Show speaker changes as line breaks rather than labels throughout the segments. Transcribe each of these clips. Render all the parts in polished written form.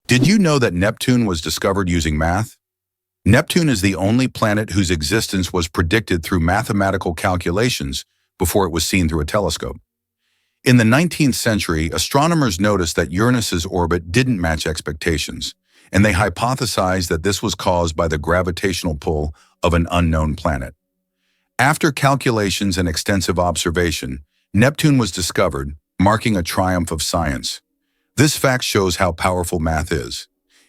Did you know that Neptune was discovered using math? Neptune is the only planet whose existence was predicted through mathematical calculations before it was seen through a telescope. In the 19th century, astronomers noticed that Uranus's orbit didn't match expectations, and they hypothesized that this was caused by the gravitational pull of an unknown planet. After calculations and extensive observation, Neptune was discovered, marking a triumph of science. This fact shows how powerful math is.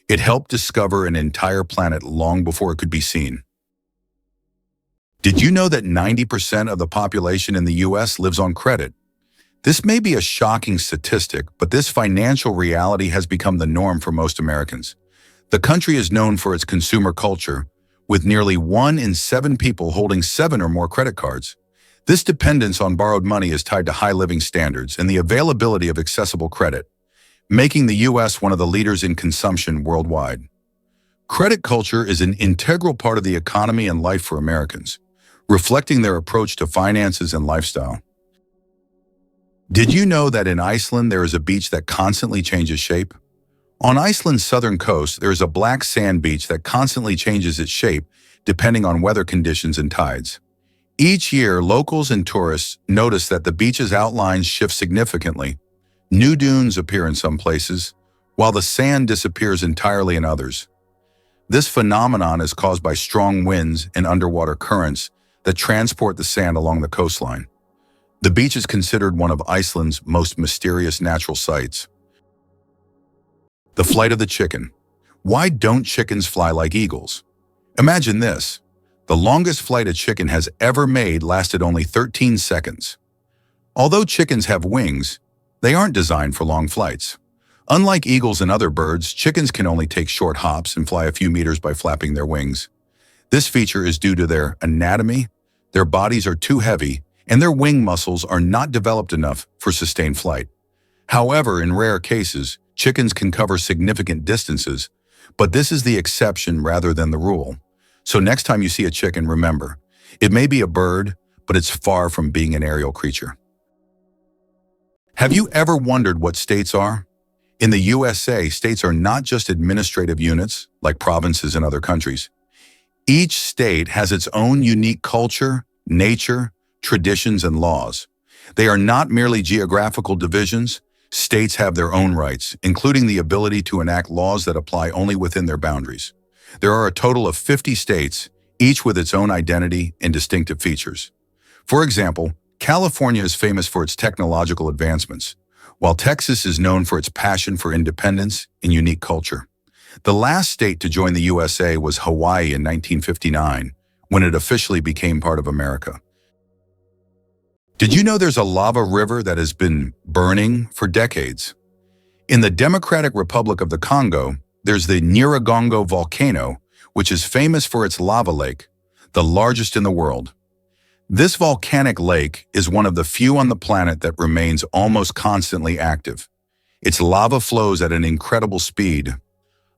It helped discover an entire planet long before it could be seen. Did you know that 90% of the population in the US lives on credit? This may be a shocking statistic, but this financial reality has become the norm for most Americans. The country is known for its consumer culture, with nearly 1 in 7 people holding 7 or more credit cards. This dependence on borrowed money is tied to high living standards and the availability of accessible credit, making the U.S. one of the leaders in consumption worldwide. Credit culture is an integral part of the economy and life for Americans, reflecting their approach to finances and lifestyle. Did you know that in Iceland there is a beach that constantly changes shape? On Iceland's southern coast, there is a black sand beach that constantly changes its shape depending on weather conditions and tides. Each year, locals and tourists notice that the beach's outlines shift significantly. New dunes appear in some places, while the sand disappears entirely in others. This phenomenon is caused by strong winds and underwater currents that transport the sand along the coastline. The beach is considered one of Iceland's most mysterious natural sights. The flight of the chicken. Why don't chickens fly like eagles? Imagine this. The longest flight a chicken has ever made lasted only 13 seconds. Although chickens have wings, they aren't designed for long flights. Unlike eagles and other birds, chickens can only take short hops and fly a few meters by flapping their wings. This feature is due to their anatomy. Their bodies are too heavy, and their wing muscles are not developed enough for sustained flight. However, in rare cases, chickens can cover significant distances, but this is the exception rather than the rule. So next time you see a chicken, remember, it may be a bird, but it's far from being an aerial creature. Have you ever wondered what states are? In the USA, states are not just administrative units, like provinces in other countries. Each state has its own unique culture, nature, traditions, and laws. They are not merely geographical divisions. States have their own rights, including the ability to enact laws that apply only within their boundaries. There are a total of 50 states, each with its own identity and distinctive features. For example, California is famous for its technological advancements, while Texas is known for its passion for independence and unique culture. The last state to join the USA was Hawaii in 1959, when it officially became part of America. Did you know there's a lava river that has been burning for decades? In the Democratic Republic of the Congo, there's the Nyiragongo volcano, which is famous for its lava lake, the largest in the world. This volcanic lake is one of the few on the planet that remains almost constantly active. Its lava flows at an incredible speed,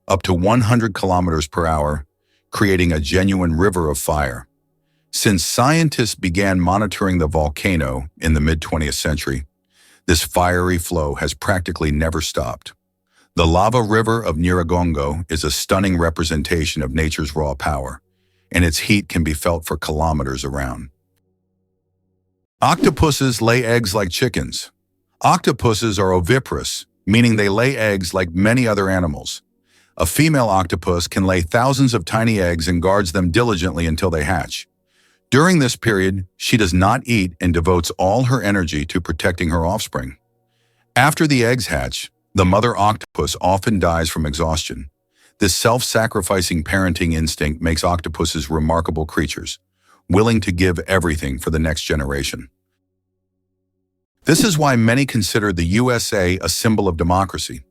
up to 100 kilometers per hour, creating a genuine river of fire. Since scientists began monitoring the volcano in the mid-20th century, this fiery flow has practically never stopped. The lava river of Nyiragongo is a stunning representation of nature's raw power, and its heat can be felt for kilometers around. Octopuses lay eggs like chickens. Octopuses are oviparous, meaning they lay eggs like many other animals. A female octopus can lay thousands of tiny eggs and guards them diligently until they hatch. During this period, she does not eat and devotes all her energy to protecting her offspring. After the eggs hatch, the mother octopus often dies from exhaustion. This self-sacrificing parenting instinct makes octopuses remarkable creatures, willing to give everything for the next generation. This is why many consider the USA a symbol of democracy.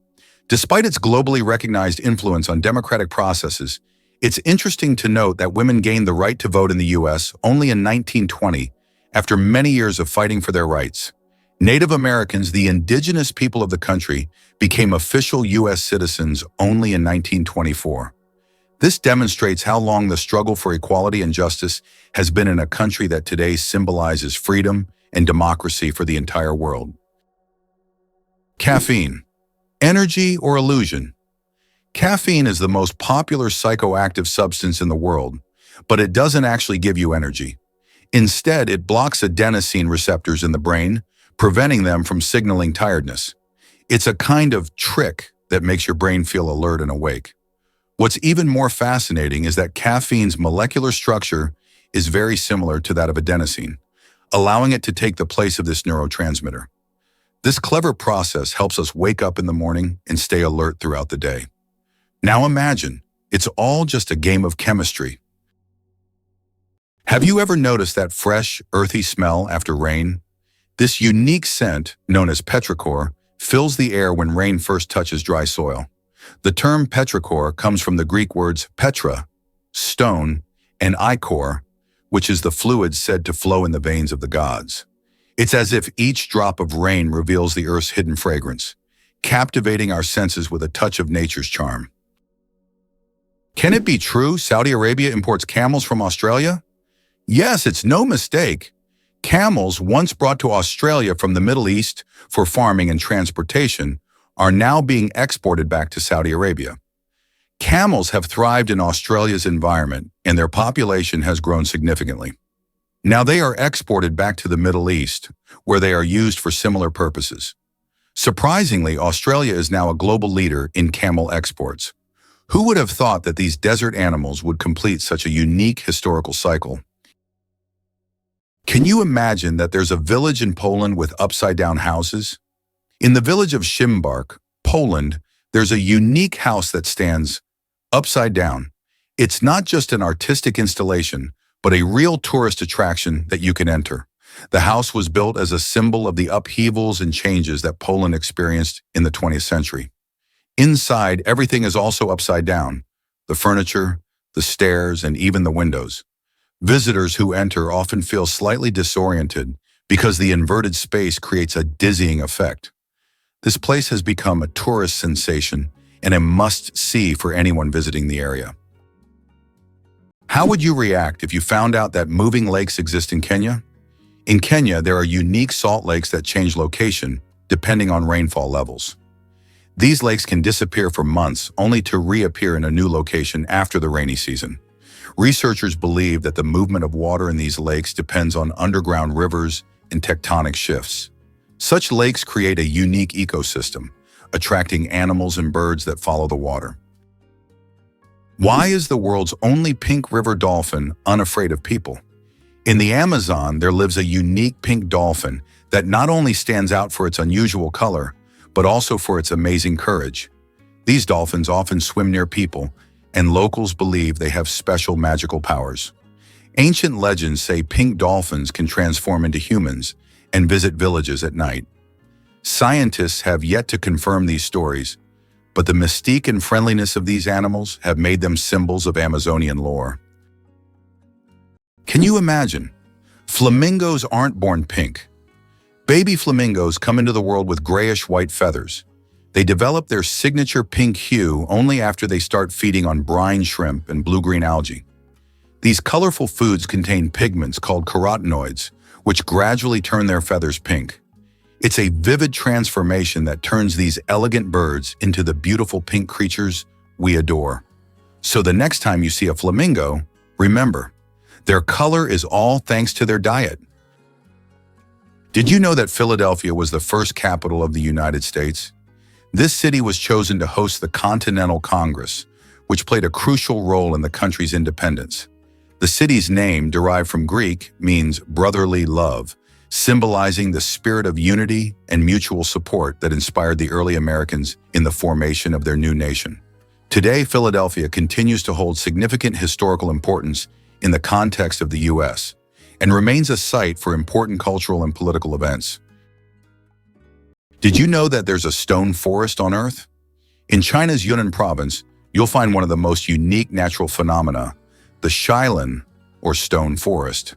Despite its globally recognized influence on democratic processes, it's interesting to note that women gained the right to vote in the U.S. only in 1920, after many years of fighting for their rights. Native Americans, the indigenous people of the country, became official U.S. citizens only in 1924. This demonstrates how long the struggle for equality and justice has been in a country that today symbolizes freedom and democracy for the entire world. Caffeine. Energy or illusion? Caffeine is the most popular psychoactive substance in the world, but it doesn't actually give you energy. Instead, it blocks adenosine receptors in the brain, preventing them from signaling tiredness. It's a kind of trick that makes your brain feel alert and awake. What's even more fascinating is that caffeine's molecular structure is very similar to that of adenosine, allowing it to take the place of this neurotransmitter. This clever process helps us wake up in the morning and stay alert throughout the day. Now imagine, it's all just a game of chemistry. Have you ever noticed that fresh, earthy smell after rain? This unique scent, known as petrichor, fills the air when rain first touches dry soil. The term petrichor comes from the Greek words petra, stone, and ichor, which is the fluid said to flow in the veins of the gods. It's as if each drop of rain reveals the earth's hidden fragrance, captivating our senses with a touch of nature's charm. Can it be true Saudi Arabia imports camels from Australia? Yes, it's no mistake. Camels, once brought to Australia from the Middle East for farming and transportation, are now being exported back to Saudi Arabia. Camels have thrived in Australia's environment, and their population has grown significantly. Now they are exported back to the Middle East, where they are used for similar purposes. Surprisingly, Australia is now a global leader in camel exports. Who would have thought that these desert animals would complete such a unique historical cycle? Can you imagine that there's a village in Poland with upside-down houses? In the village of Szymbark, Poland, there's a unique house that stands upside down. It's not just an artistic installation, but a real tourist attraction that you can enter. The house was built as a symbol of the upheavals and changes that Poland experienced in the 20th century. Inside, everything is also upside down: the furniture, the stairs, and even the windows. Visitors who enter often feel slightly disoriented because the inverted space creates a dizzying effect. This place has become a tourist sensation and a must-see for anyone visiting the area. How would you react if you found out that moving lakes exist in Kenya? In Kenya, there are unique salt lakes that change location depending on rainfall levels. These lakes can disappear for months only to reappear in a new location after the rainy season. Researchers believe that the movement of water in these lakes depends on underground rivers and tectonic shifts. Such lakes create a unique ecosystem, attracting animals and birds that follow the water. Why is the world's only pink river dolphin unafraid of people? In the Amazon, there lives a unique pink dolphin that not only stands out for its unusual color, but also for its amazing courage. These dolphins often swim near people, and locals believe they have special magical powers. Ancient legends say pink dolphins can transform into humans and visit villages at night. Scientists have yet to confirm these stories, but the mystique and friendliness of these animals have made them symbols of Amazonian lore. Can you imagine? Flamingos aren't born pink. Baby flamingos come into the world with grayish-white feathers. They develop their signature pink hue only after they start feeding on brine shrimp and blue-green algae. These colorful foods contain pigments called carotenoids, which gradually turn their feathers pink. It's a vivid transformation that turns these elegant birds into the beautiful pink creatures we adore. So the next time you see a flamingo, remember, their color is all thanks to their diet. Did you know that Philadelphia was the first capital of the United States? This city was chosen to host the Continental Congress, which played a crucial role in the country's independence. The city's name, derived from Greek, means brotherly love, symbolizing the spirit of unity and mutual support that inspired the early Americans in the formation of their new nation. Today, Philadelphia continues to hold significant historical importance in the context of the U.S., and remains a site for important cultural and political events. Did you know that there's a stone forest on Earth? In China's Yunnan province, you'll find one of the most unique natural phenomena, the Shailan, or stone forest.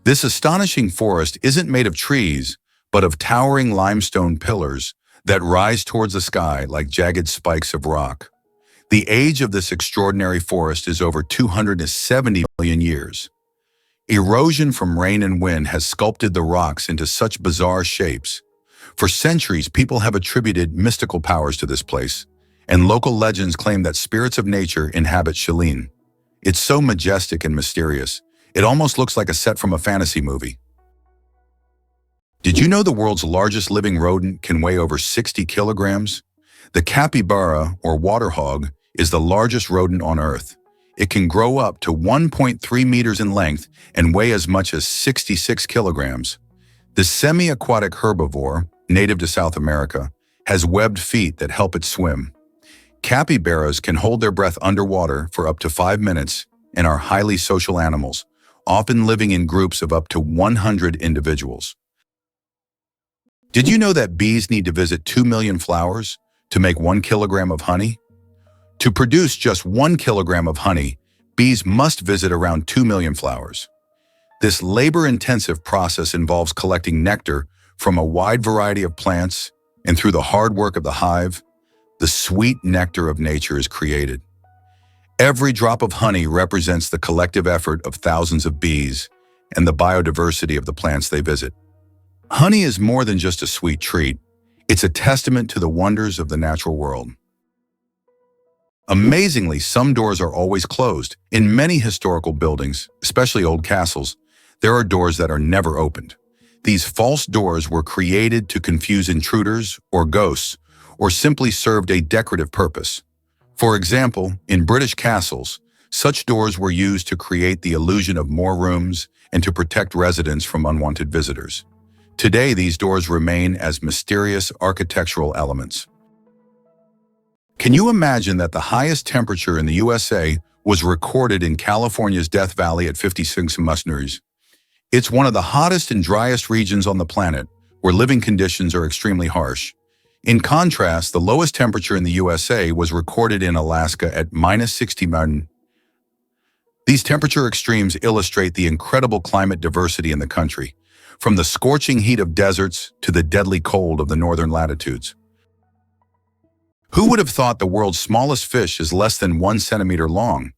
This astonishing forest isn't made of trees, but of towering limestone pillars that rise towards the sky like jagged spikes of rock. The age of this extraordinary forest is over 270 million years. Erosion from rain and wind has sculpted the rocks into such bizarre shapes. For centuries, people have attributed mystical powers to this place, and local legends claim that spirits of nature inhabit Shelleen. It's so majestic and mysterious, it almost looks like a set from a fantasy movie. Did you know the world's largest living rodent can weigh over 60 kilograms? The capybara, or water hog, is the largest rodent on Earth. It can grow up to 1.3 meters in length and weigh as much as 66 kilograms. The semi-aquatic herbivore, native to South America, has webbed feet that help it swim. Capybaras can hold their breath underwater for up to 5 minutes and are highly social animals, often living in groups of up to 100 individuals. Did you know that bees need to visit 2 million flowers to make 1 kilogram of honey? To produce just 1 kilogram of honey, bees must visit around 2 million flowers. This labor-intensive process involves collecting nectar from a wide variety of plants, and through the hard work of the hive, the sweet nectar of nature is created. Every drop of honey represents the collective effort of thousands of bees and the biodiversity of the plants they visit. Honey is more than just a sweet treat. It's a testament to the wonders of the natural world. Amazingly, some doors are always closed. In many historical buildings, especially old castles, there are doors that are never opened. These false doors were created to confuse intruders or ghosts, or simply served a decorative purpose. For example, in British castles, such doors were used to create the illusion of more rooms and to protect residents from unwanted visitors. Today, these doors remain as mysterious architectural elements. Can you imagine that the highest temperature in the USA was recorded in California's Death Valley at 56 degrees? It's one of the hottest and driest regions on the planet, where living conditions are extremely harsh. In contrast, the lowest temperature in the USA was recorded in Alaska at -60. These temperature extremes illustrate the incredible climate diversity in the country, from the scorching heat of deserts to the deadly cold of the northern latitudes. Who would have thought the world's smallest fish is less than 1 centimeter long?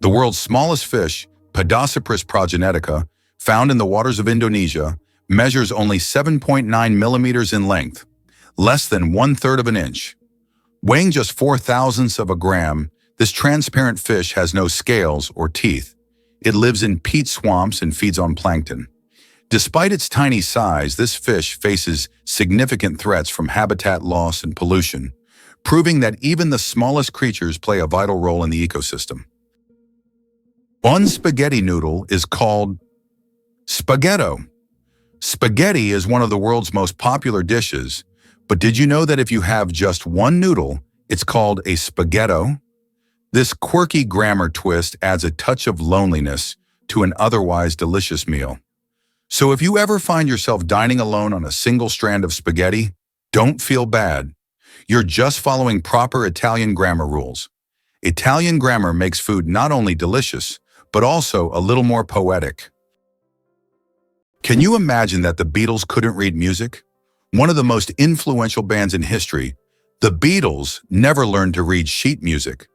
The world's smallest fish, Podocypris progenetica, found in the waters of Indonesia, measures only 7.9 millimeters in length, less than 1/3 of an inch. Weighing just 4/1000ths of a gram, this transparent fish has no scales or teeth. It lives in peat swamps and feeds on plankton. Despite its tiny size, this fish faces significant threats from habitat loss and pollution, proving that even the smallest creatures play a vital role in the ecosystem. One spaghetti noodle is called spaghetto. Spaghetti is one of the world's most popular dishes, but did you know that if you have just one noodle, it's called a spaghetto? This quirky grammar twist adds a touch of loneliness to an otherwise delicious meal. So if you ever find yourself dining alone on a single strand of spaghetti, don't feel bad. You're just following proper Italian grammar rules. Italian grammar makes food not only delicious, but also a little more poetic. Can you imagine that the Beatles couldn't read music? One of the most influential bands in history, the Beatles never learned to read sheet music.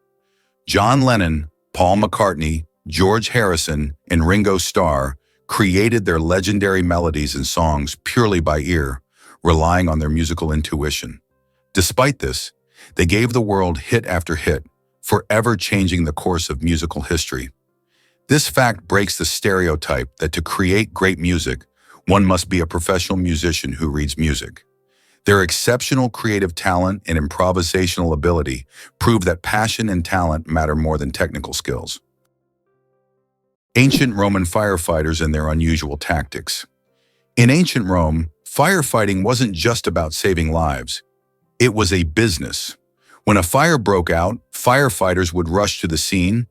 John Lennon, Paul McCartney, George Harrison, and Ringo Starr created their legendary melodies and songs purely by ear, relying on their musical intuition. Despite this, they gave the world hit after hit, forever changing the course of musical history. This fact breaks the stereotype that to create great music, one must be a professional musician who reads music. Their exceptional creative talent and improvisational ability prove that passion and talent matter more than technical skills. Ancient Roman firefighters and their unusual tactics. In ancient Rome, firefighting wasn't just about saving lives. It was a business. When a fire broke out, firefighters would rush to the scene,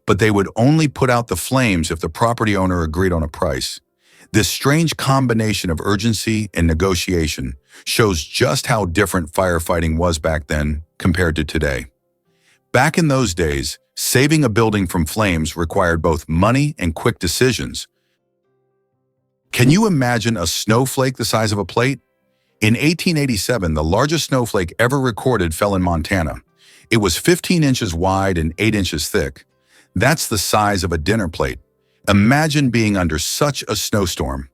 but they would only put out the flames if the property owner agreed on a price. This strange combination of urgency and negotiation shows just how different firefighting was back then compared to today. Back in those days, saving a building from flames required both money and quick decisions. Can you imagine a snowflake the size of a plate? In 1887, the largest snowflake ever recorded fell in Montana. It was 15 inches wide and 8 inches thick. That's the size of a dinner plate. Imagine being under such a snowstorm.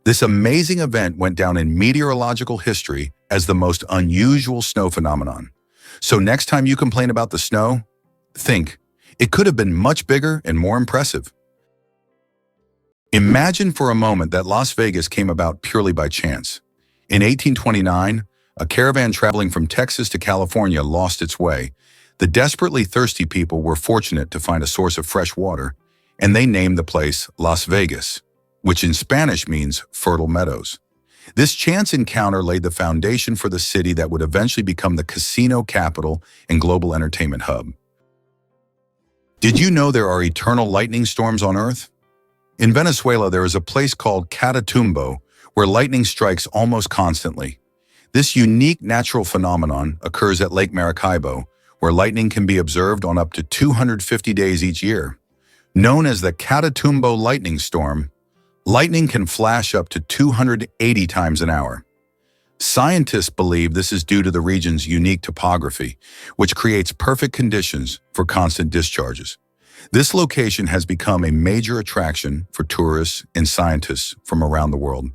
This amazing event went down in meteorological history as the most unusual snow phenomenon. So next time you complain about the snow, think, it could have been much bigger and more impressive. Imagine for a moment that Las Vegas came about purely by chance. In 1829, a caravan traveling from Texas to California lost its way. The desperately thirsty people were fortunate to find a source of fresh water, and they named the place Las Vegas, which in Spanish means fertile meadows. This chance encounter laid the foundation for the city that would eventually become the casino capital and global entertainment hub. Did you know there are eternal lightning storms on Earth? In Venezuela, there is a place called Catatumbo where lightning strikes almost constantly. This unique natural phenomenon occurs at Lake Maracaibo, where lightning can be observed on up to 250 days each year. Known as the Catatumbo lightning storm, lightning can flash up to 280 times an hour. Scientists believe this is due to the region's unique topography, which creates perfect conditions for constant discharges. This location has become a major attraction for tourists and scientists from around the world.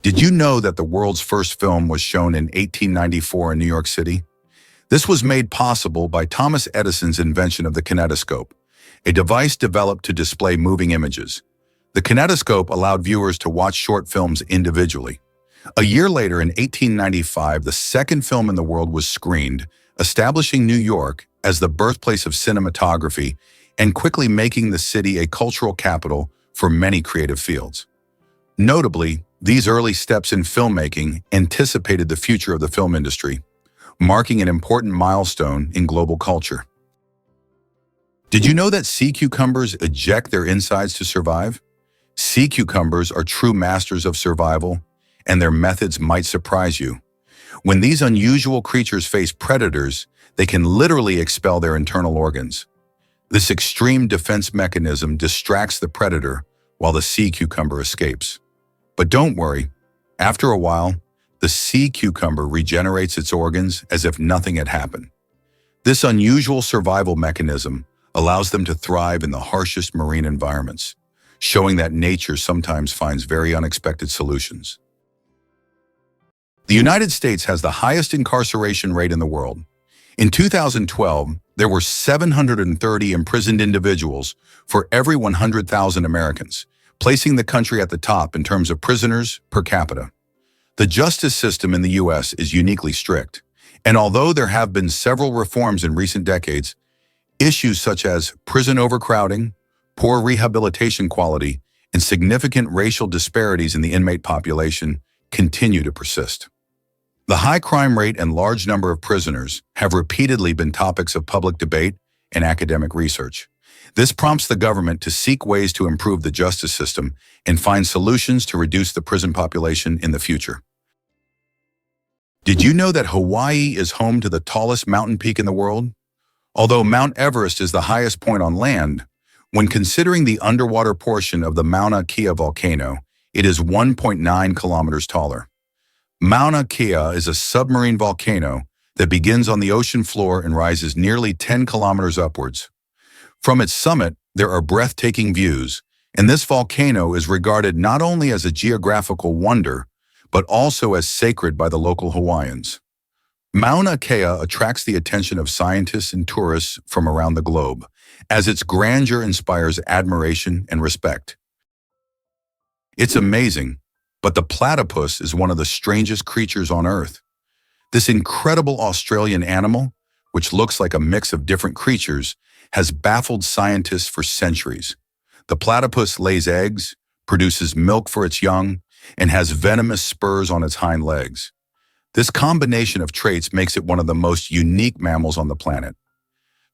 Did you know that the world's first film was shown in 1894 in New York City? This was made possible by Thomas Edison's invention of the kinetoscope, a device developed to display moving images. The kinetoscope allowed viewers to watch short films individually. A year later, in 1895, the second film in the world was screened, establishing New York as the birthplace of cinematography and quickly making the city a cultural capital for many creative fields. Notably, these early steps in filmmaking anticipated the future of the film industry, marking an important milestone in global culture. Did you know that sea cucumbers eject their insides to survive? Sea cucumbers are true masters of survival, and their methods might surprise you. When these unusual creatures face predators, they can literally expel their internal organs. This extreme defense mechanism distracts the predator while the sea cucumber escapes. But don't worry, after a while, the sea cucumber regenerates its organs as if nothing had happened. This unusual survival mechanism allows them to thrive in the harshest marine environments, showing that nature sometimes finds very unexpected solutions. The United States has the highest incarceration rate in the world. In 2012, there were 730 imprisoned individuals for every 100,000 Americans, placing the country at the top in terms of prisoners per capita. The justice system in the U.S. is uniquely strict, and although there have been several reforms in recent decades, issues such as prison overcrowding, poor rehabilitation quality, and significant racial disparities in the inmate population continue to persist. The high crime rate and large number of prisoners have repeatedly been topics of public debate and academic research. This prompts the government to seek ways to improve the justice system and find solutions to reduce the prison population in the future. Did you know that Hawaii is home to the tallest mountain peak in the world? Although Mount Everest is the highest point on land, when considering the underwater portion of the Mauna Kea volcano, it is 1.9 kilometers taller. Mauna Kea is a submarine volcano that begins on the ocean floor and rises nearly 10 kilometers upwards. From its summit, there are breathtaking views, and this volcano is regarded not only as a geographical wonder, but also as sacred by the local Hawaiians. Mauna Kea attracts the attention of scientists and tourists from around the globe, as its grandeur inspires admiration and respect. It's amazing, but the platypus is one of the strangest creatures on Earth. This incredible Australian animal, which looks like a mix of different creatures, has baffled scientists for centuries. The platypus lays eggs, produces milk for its young, and has venomous spurs on its hind legs. This combination of traits makes it one of the most unique mammals on the planet.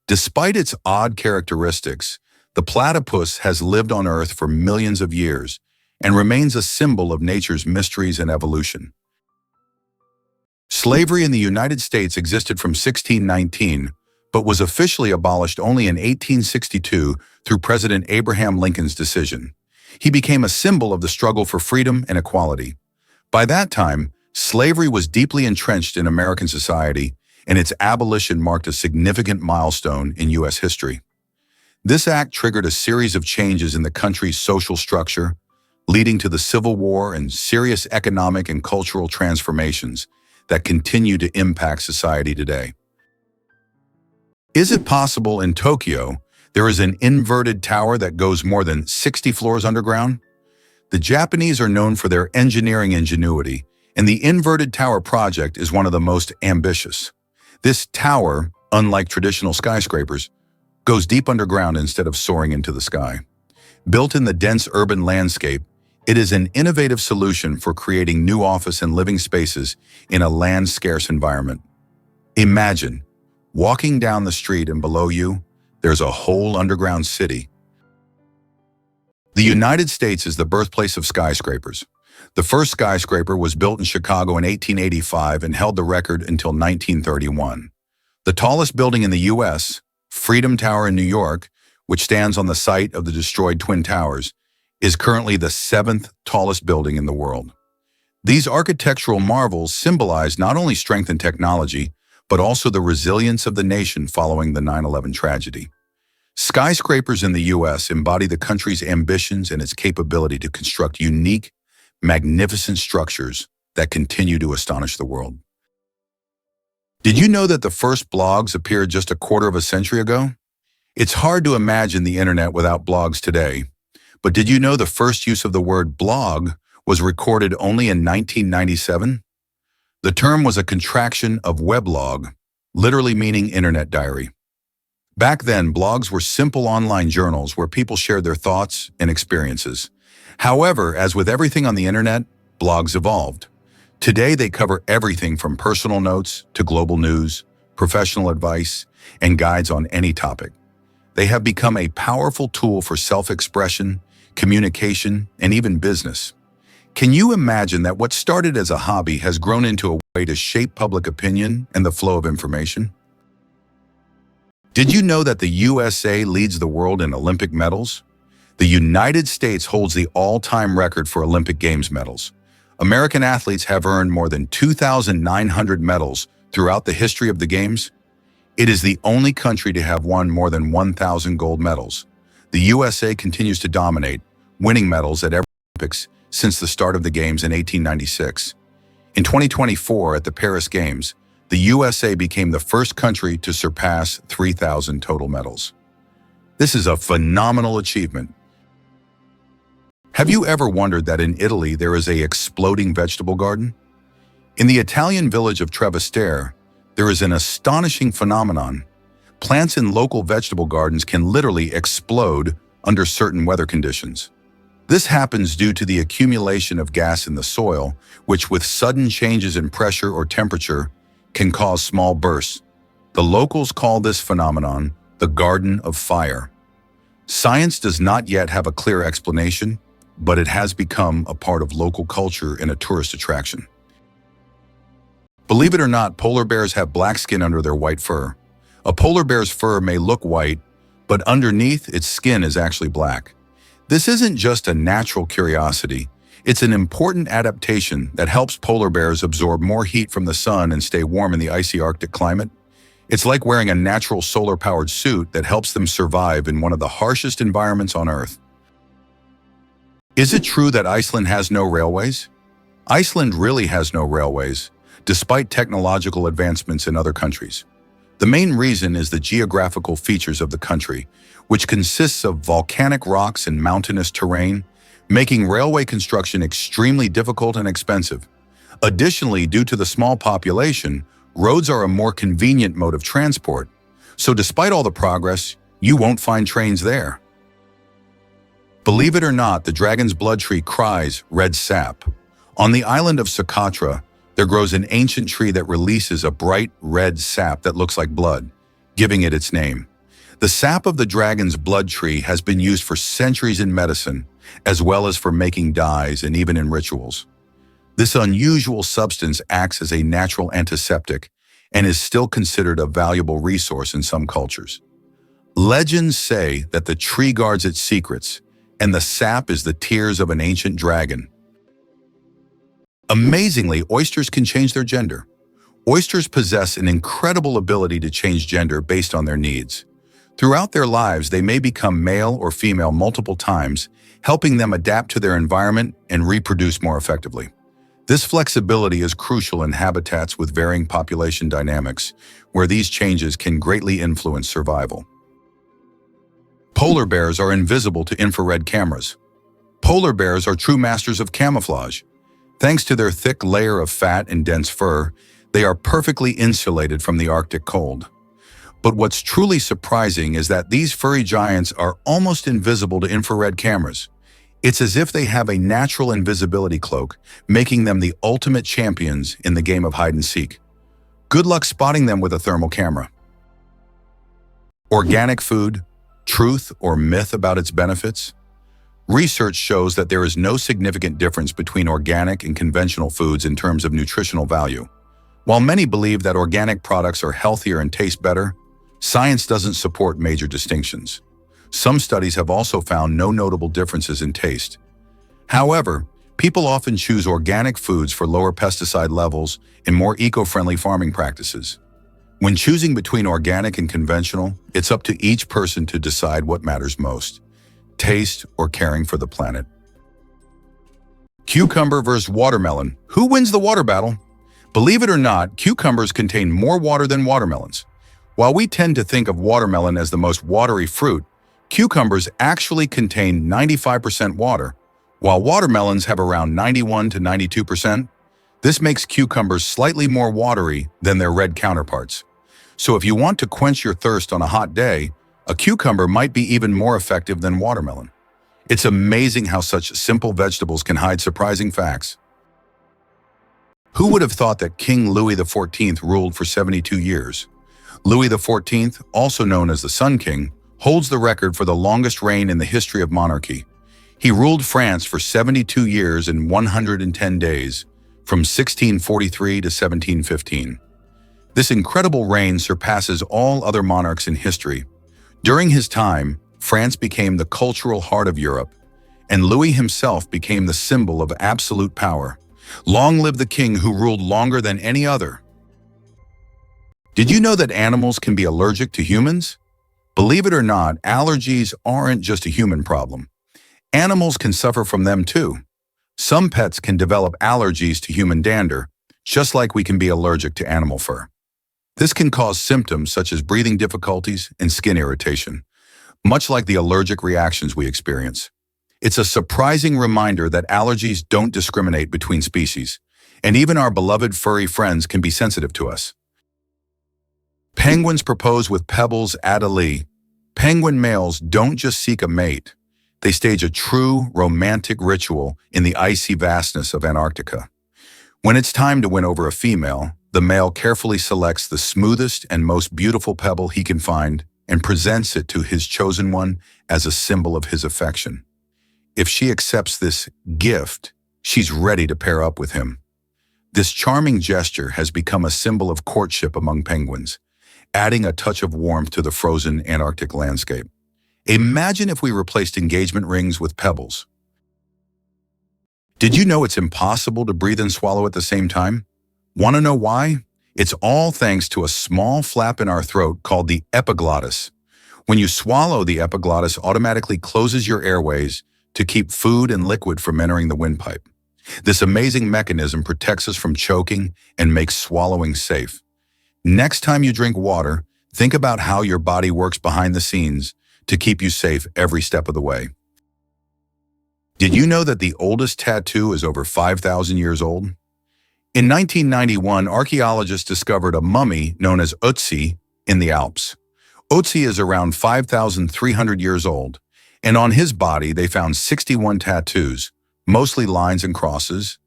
Despite its odd characteristics, the platypus has lived on Earth for millions of years and remains a symbol of nature's mysteries and evolution. Slavery in the United States existed from 1619, but was officially abolished only in 1862 through President Abraham Lincoln's decision. He became a symbol of the struggle for freedom and equality. By that time, slavery was deeply entrenched in American society, and its abolition marked a significant milestone in U.S. history. This act triggered a series of changes in the country's social structure, leading to the Civil War and serious economic and cultural transformations that continue to impact society today. Is it possible in Tokyo there is an inverted tower that goes more than 60 floors underground? The Japanese are known for their engineering ingenuity, and the inverted tower project is one of the most ambitious. This tower, unlike traditional skyscrapers, goes deep underground instead of soaring into the sky. Built in the dense urban landscape, it is an innovative solution for creating new office and living spaces in a land-scarce environment. Imagine walking down the street and below you, there's a whole underground city. The United States is the birthplace of skyscrapers. The first skyscraper was built in Chicago in 1885 and held the record until 1931. The tallest building in the U.S., Freedom Tower in New York, which stands on the site of the destroyed Twin Towers, is currently the 7th tallest building in the world. These architectural marvels symbolize not only strength and technology, but also the resilience of the nation following the 9/11 tragedy. Skyscrapers in the U.S. embody the country's ambitions and its capability to construct unique, magnificent structures that continue to astonish the world. Did you know that the first blogs appeared just a quarter of a century ago? It's hard to imagine the internet without blogs today. But did you know the first use of the word blog was recorded only in 1997? The term was a contraction of weblog, literally meaning internet diary. Back then, blogs were simple online journals where people shared their thoughts and experiences. However, as with everything on the internet, blogs evolved. Today, they cover everything from personal notes to global news, professional advice, and guides on any topic. They have become a powerful tool for self-expression, communication, and even business. Can you imagine that what started as a hobby has grown into a way to shape public opinion and the flow of information? Did you know that the USA leads the world in Olympic medals? The United States holds the all-time record for Olympic Games medals. American athletes have earned more than 2,900 medals throughout the history of the Games. It is the only country to have won more than 1,000 gold medals. The USA continues to dominate, winning medals at every Olympics since the start of the Games in 1896. In 2024, at the Paris Games, the USA became the first country to surpass 3,000 total medals. This is a phenomenal achievement. Have you ever wondered that in Italy there is an exploding vegetable garden? In the Italian village of Trevestare, there is an astonishing phenomenon. Plants in local vegetable gardens can literally explode under certain weather conditions. This happens due to the accumulation of gas in the soil, which with sudden changes in pressure or temperature can cause small bursts. The locals call this phenomenon the Garden of Fire. Science does not yet have a clear explanation, but it has become a part of local culture and a tourist attraction. Believe it or not, polar bears have black skin under their white fur. A polar bear's fur may look white, but underneath its skin is actually black. This isn't just a natural curiosity. It's an important adaptation that helps polar bears absorb more heat from the sun and stay warm in the icy Arctic climate. It's like wearing a natural solar-powered suit that helps them survive in one of the harshest environments on Earth. Is it true that Iceland has no railways? Iceland really has no railways, despite technological advancements in other countries. The main reason is the geographical features of the country, which consists of volcanic rocks and mountainous terrain, making railway construction extremely difficult and expensive. Additionally, due to the small population, roads are a more convenient mode of transport, so despite all the progress, you won't find trains there. Believe it or not, the dragon's blood tree cries red sap. On the island of Socotra, there grows an ancient tree that releases a bright red sap that looks like blood, giving it its name. The sap of the dragon's blood tree has been used for centuries in medicine, as well as for making dyes and even in rituals. This unusual substance acts as a natural antiseptic and is still considered a valuable resource in some cultures. Legends say that the tree guards its secrets, and the sap is the tears of an ancient dragon. Amazingly, oysters can change their gender. Oysters possess an incredible ability to change gender based on their needs. Throughout their lives, they may become male or female multiple times, helping them adapt to their environment and reproduce more effectively. This flexibility is crucial in habitats with varying population dynamics, where these changes can greatly influence survival. Polar bears are invisible to infrared cameras. Polar bears are true masters of camouflage. Thanks to their thick layer of fat and dense fur, they are perfectly insulated from the Arctic cold. But what's truly surprising is that these furry giants are almost invisible to infrared cameras. It's as if they have a natural invisibility cloak, making them the ultimate champions in the game of hide and seek. Good luck spotting them with a thermal camera. Organic food, truth or myth about its benefits? Research shows that there is no significant difference between organic and conventional foods in terms of nutritional value. While many believe that organic products are healthier and taste better, science doesn't support major distinctions. Some studies have also found no notable differences in taste. However, people often choose organic foods for lower pesticide levels and more eco-friendly farming practices. When choosing between organic and conventional, it's up to each person to decide what matters most: taste or caring for the planet. Cucumber versus watermelon. Who wins the water battle? Believe it or not, cucumbers contain more water than watermelons. While we tend to think of watermelon as the most watery fruit, cucumbers actually contain 95% water, while watermelons have around 91 to 92%. This makes cucumbers slightly more watery than their red counterparts. So if you want to quench your thirst on a hot day, a cucumber might be even more effective than watermelon. It's amazing how such simple vegetables can hide surprising facts. Who would have thought that King Louis XIV ruled for 72 years? Louis XIV, also known as the Sun King, holds the record for the longest reign in the history of monarchy. He ruled France for 72 years and 110 days, from 1643 to 1715. This incredible reign surpasses all other monarchs in history. During his time, France became the cultural heart of Europe, and Louis himself became the symbol of absolute power. Long live the king who ruled longer than any other. Did you know that animals can be allergic to humans? Believe it or not, allergies aren't just a human problem. Animals can suffer from them too. Some pets can develop allergies to human dander, just like we can be allergic to animal fur. This can cause symptoms such as breathing difficulties and skin irritation, much like the allergic reactions we experience. It's a surprising reminder that allergies don't discriminate between species, and even our beloved furry friends can be sensitive to us. Penguins propose with pebbles at a lee. Penguin males don't just seek a mate. They stage a true romantic ritual in the icy vastness of Antarctica. When it's time to win over a female, the male carefully selects the smoothest and most beautiful pebble he can find and presents it to his chosen one as a symbol of his affection. If she accepts this gift, she's ready to pair up with him. This charming gesture has become a symbol of courtship among penguins, adding a touch of warmth to the frozen Antarctic landscape. Imagine if we replaced engagement rings with pebbles. Did you know it's impossible to breathe and swallow at the same time? Want to know why? It's all thanks to a small flap in our throat called the epiglottis. When you swallow, the epiglottis automatically closes your airways to keep food and liquid from entering the windpipe. This amazing mechanism protects us from choking and makes swallowing safe. Next time you drink water, think about how your body works behind the scenes to keep you safe every step of the way. Did you know that the oldest tattoo is over 5,000 years old? In 1991, archaeologists discovered a mummy known as Ötzi in the Alps. Ötzi is around 5,300 years old, and on his body they found 61 tattoos, mostly lines and crosses.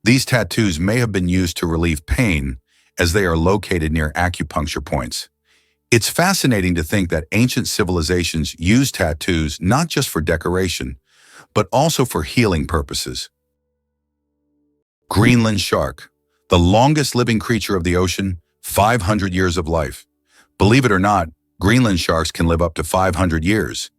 These tattoos may have been used to relieve pain, as they are located near acupuncture points. It's fascinating to think that ancient civilizations used tattoos not just for decoration, but also for healing purposes. Greenland shark, the longest living creature of the ocean, 500 years of life. Believe it or not, Greenland sharks can live up to 500 years.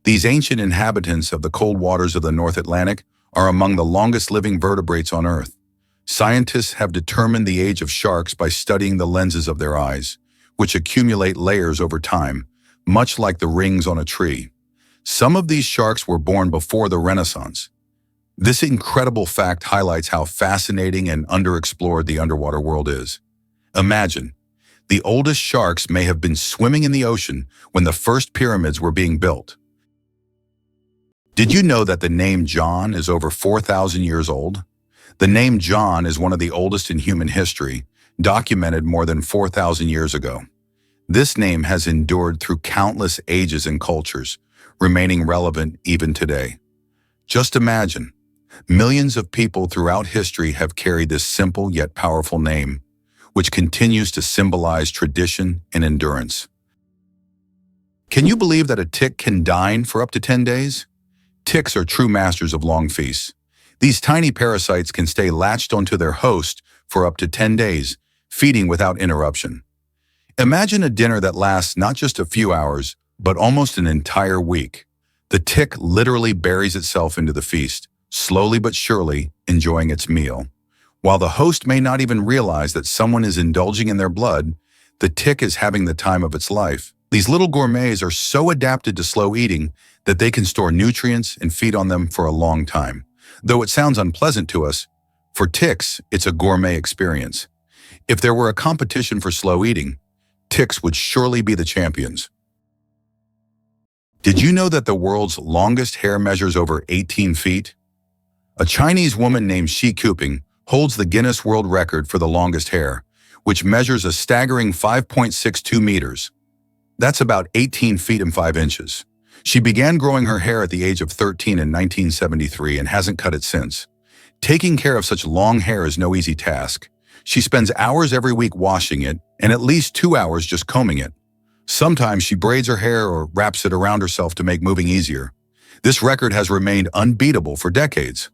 These ancient inhabitants of the cold waters of the North Atlantic are among the longest living vertebrates on Earth. Scientists have determined the age of sharks by studying the lenses of their eyes, which accumulate layers over time, much like the rings on a tree. Some of these sharks were born before the Renaissance. This incredible fact highlights how fascinating and underexplored the underwater world is. Imagine, the oldest sharks may have been swimming in the ocean when the first pyramids were being built. Did you know that the name John is over 4,000 years old? The name John is one of the oldest in human history, documented more than 4,000 years ago. This name has endured through countless ages and cultures, remaining relevant even today. Just imagine, millions of people throughout history have carried this simple yet powerful name, which continues to symbolize tradition and endurance. Can you believe that a tick can dine for up to 10 days? Ticks are true masters of long feasts. These tiny parasites can stay latched onto their host for up to 10 days, feeding without interruption. Imagine a dinner that lasts not just a few hours, but almost an entire week. The tick literally buries itself into the feast, slowly but surely enjoying its meal. While the host may not even realize that someone is indulging in their blood, the tick is having the time of its life. These little gourmets are so adapted to slow eating that they can store nutrients and feed on them for a long time. Though it sounds unpleasant to us, for ticks, it's a gourmet experience. If there were a competition for slow eating, ticks would surely be the champions. Did you know that the world's longest hair measures over 18 feet? A Chinese woman named Shi Kuping holds the Guinness World Record for the longest hair, which measures a staggering 5.62 meters. That's about 18 feet and 5 inches. She began growing her hair at the age of 13 in 1973 and hasn't cut it since. Taking care of such long hair is no easy task. She spends hours every week washing it and at least 2 hours just combing it. Sometimes she braids her hair or wraps it around herself to make moving easier. This record has remained unbeatable for decades.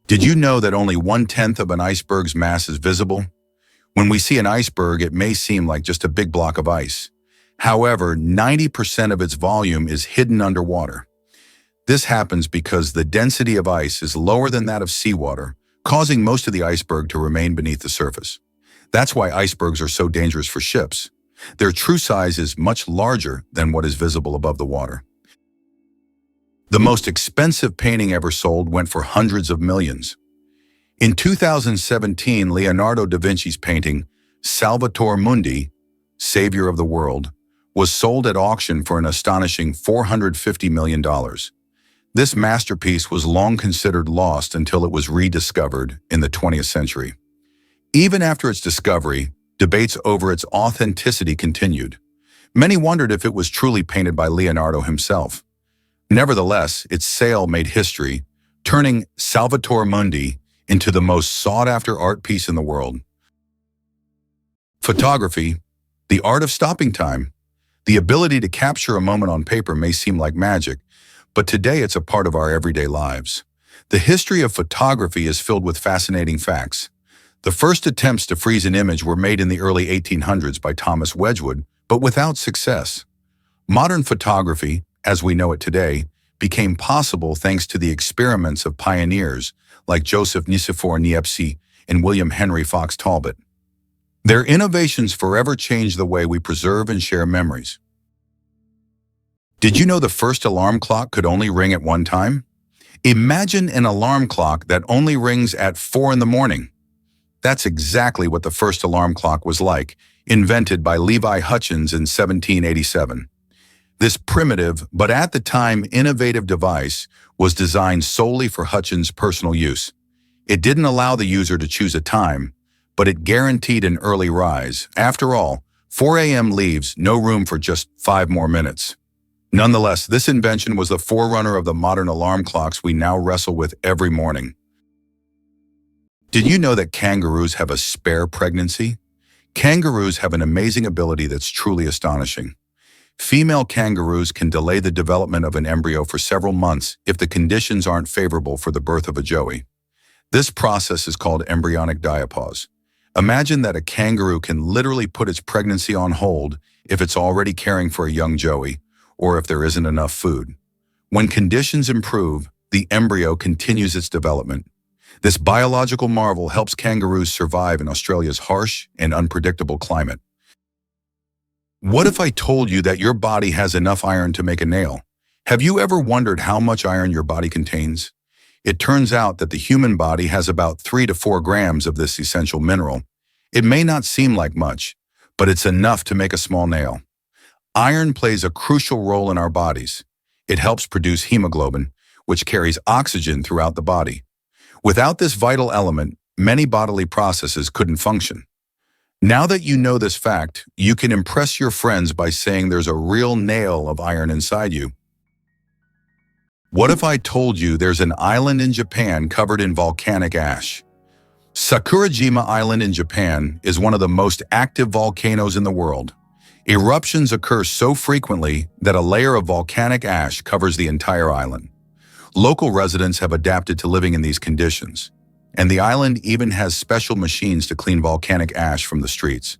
Did you know that only 1/10 of an iceberg's mass is visible? When we see an iceberg, it may seem like just a big block of ice. However, 90% of its volume is hidden underwater. This happens because the density of ice is lower than that of seawater, causing most of the iceberg to remain beneath the surface. That's why icebergs are so dangerous for ships. Their true size is much larger than what is visible above the water. The most expensive painting ever sold went for hundreds of millions. In 2017, Leonardo da Vinci's painting, Salvator Mundi, Savior of the World, was sold at auction for an astonishing $450 million. This masterpiece was long considered lost until it was rediscovered in the 20th century. Even after its discovery, debates over its authenticity continued. Many wondered if it was truly painted by Leonardo himself. Nevertheless, its sale made history, turning Salvator Mundi into the most sought-after art piece in the world. Photography, the art of stopping time. The ability to capture a moment on paper may seem like magic, but today it's a part of our everyday lives. The history of photography is filled with fascinating facts. The first attempts to freeze an image were made in the early 1800s by Thomas Wedgwood, but without success. Modern photography, as we know it today, became possible thanks to the experiments of pioneers like Joseph Nicephore Niepce and William Henry Fox Talbot. Their innovations forever changed the way we preserve and share memories. Did you know the first alarm clock could only ring at one time? Imagine an alarm clock that only rings at 4 in the morning. That's exactly what the first alarm clock was like, invented by Levi Hutchins in 1787. This primitive, but at the time innovative device was designed solely for Hutchins' personal use. It didn't allow the user to choose a time, but it guaranteed an early rise. After all, 4 a.m. leaves no room for just 5 more minutes. Nonetheless, this invention was the forerunner of the modern alarm clocks we now wrestle with every morning. Did you know that kangaroos have a spare pregnancy? Kangaroos have an amazing ability that's truly astonishing. Female kangaroos can delay the development of an embryo for several months if the conditions aren't favorable for the birth of a joey. This process is called embryonic diapause. Imagine that a kangaroo can literally put its pregnancy on hold if it's already caring for a young joey, or if there isn't enough food. When conditions improve, the embryo continues its development. This biological marvel helps kangaroos survive in Australia's harsh and unpredictable climate. What if I told you that your body has enough iron to make a nail? Have you ever wondered how much iron your body contains? It turns out that the human body has about 3 to 4 grams of this essential mineral. It may not seem like much, but it's enough to make a small nail. Iron plays a crucial role in our bodies. It helps produce hemoglobin, which carries oxygen throughout the body. Without this vital element, many bodily processes couldn't function. Now that you know this fact, you can impress your friends by saying there's a real nail of iron inside you. What if I told you there's an island in Japan covered in volcanic ash? Sakurajima Island in Japan is one of the most active volcanoes in the world. Eruptions occur so frequently that a layer of volcanic ash covers the entire island. Local residents have adapted to living in these conditions, and the island even has special machines to clean volcanic ash from the streets.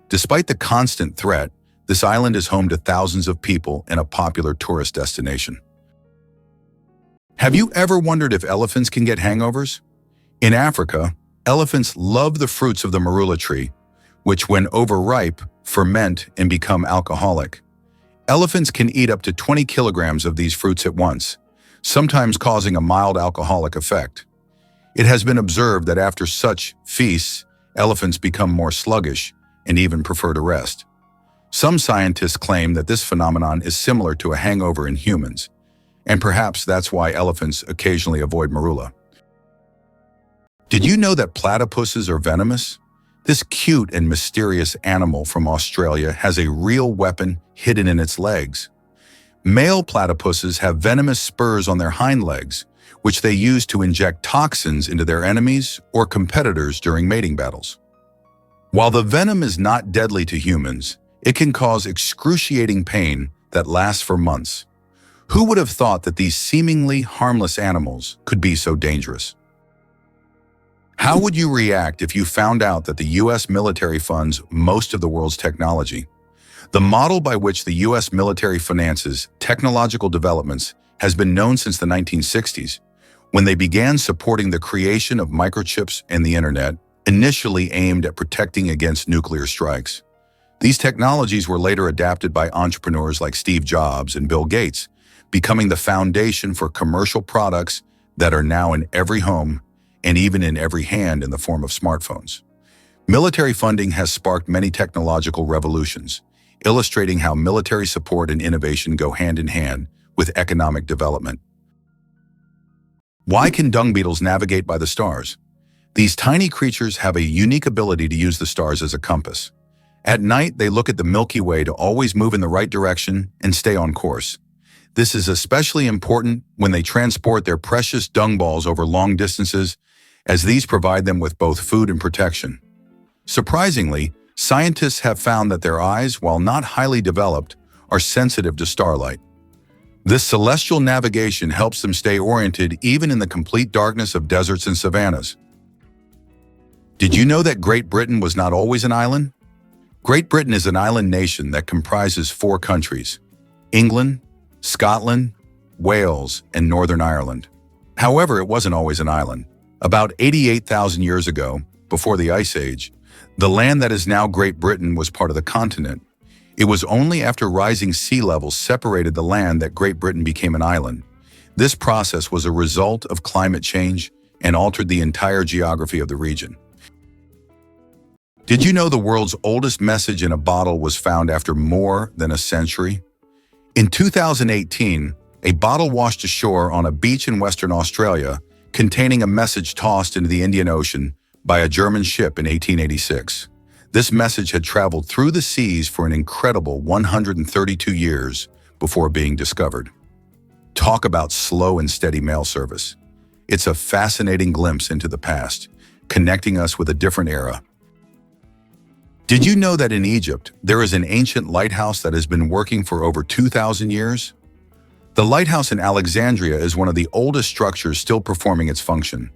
Despite the constant threat, this island is home to thousands of people and a popular tourist destination. Have you ever wondered if elephants can get hangovers? In Africa, elephants love the fruits of the marula tree, which when overripe, ferment and become alcoholic. Elephants can eat up to 20 kilograms of these fruits at once, sometimes causing a mild alcoholic effect. It has been observed that after such feasts, elephants become more sluggish and even prefer to rest. Some scientists claim that this phenomenon is similar to a hangover in humans, and perhaps that's why elephants occasionally avoid marula. Did you know that platypuses are venomous? This cute and mysterious animal from Australia has a real weapon hidden in its legs. Male platypuses have venomous spurs on their hind legs, which they use to inject toxins into their enemies or competitors during mating battles. While the venom is not deadly to humans, it can cause excruciating pain that lasts for months. Who would have thought that these seemingly harmless animals could be so dangerous? How would you react if you found out that the US military funds most of the world's technology? The model by which the US military finances technological developments has been known since the 1960s, when they began supporting the creation of microchips and the internet, initially aimed at protecting against nuclear strikes. These technologies were later adapted by entrepreneurs like Steve Jobs and Bill Gates, becoming the foundation for commercial products that are now in every home and even in every hand in the form of smartphones. Military funding has sparked many technological revolutions, illustrating how military support and innovation go hand in hand with economic development. Why can dung beetles navigate by the stars? These tiny creatures have a unique ability to use the stars as a compass. At night, they look at the Milky Way to always move in the right direction and stay on course. This is especially important when they transport their precious dung balls over long distances, as these provide them with both food and protection. Surprisingly, scientists have found that their eyes, while not highly developed, are sensitive to starlight. This celestial navigation helps them stay oriented even in the complete darkness of deserts and savannas. Did you know that Great Britain was not always an island? Great Britain is an island nation that comprises 4 countries: England, Scotland, Wales, and Northern Ireland. However, it wasn't always an island. About 88,000 years ago, before the Ice Age, the land that is now Great Britain was part of the continent. It was only after rising sea levels separated the land that Great Britain became an island. This process was a result of climate change and altered the entire geography of the region. Did you know the world's oldest message in a bottle was found after more than a century? In 2018, a bottle washed ashore on a beach in Western Australia containing a message tossed into the Indian Ocean by a German ship in 1886. This message had traveled through the seas for an incredible 132 years before being discovered. Talk about slow and steady mail service. It's a fascinating glimpse into the past, connecting us with a different era. Did you know that in Egypt, there is an ancient lighthouse that has been working for over 2,000 years? The lighthouse in Alexandria is one of the oldest structures still performing its function.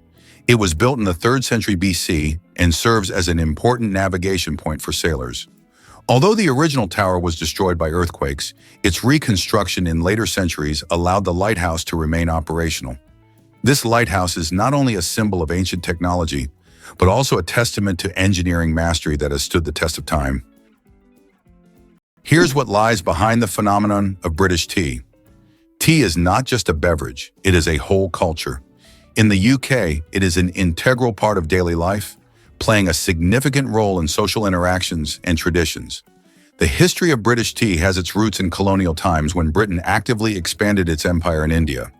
It was built in the 3rd century BC and serves as an important navigation point for sailors. Although the original tower was destroyed by earthquakes, its reconstruction in later centuries allowed the lighthouse to remain operational. This lighthouse is not only a symbol of ancient technology, but also a testament to engineering mastery that has stood the test of time. Here's what lies behind the phenomenon of British tea. Tea is not just a beverage, it is a whole culture. In the UK, it is an integral part of daily life, playing a significant role in social interactions and traditions. The history of British tea has its roots in colonial times when Britain actively expanded its empire in India.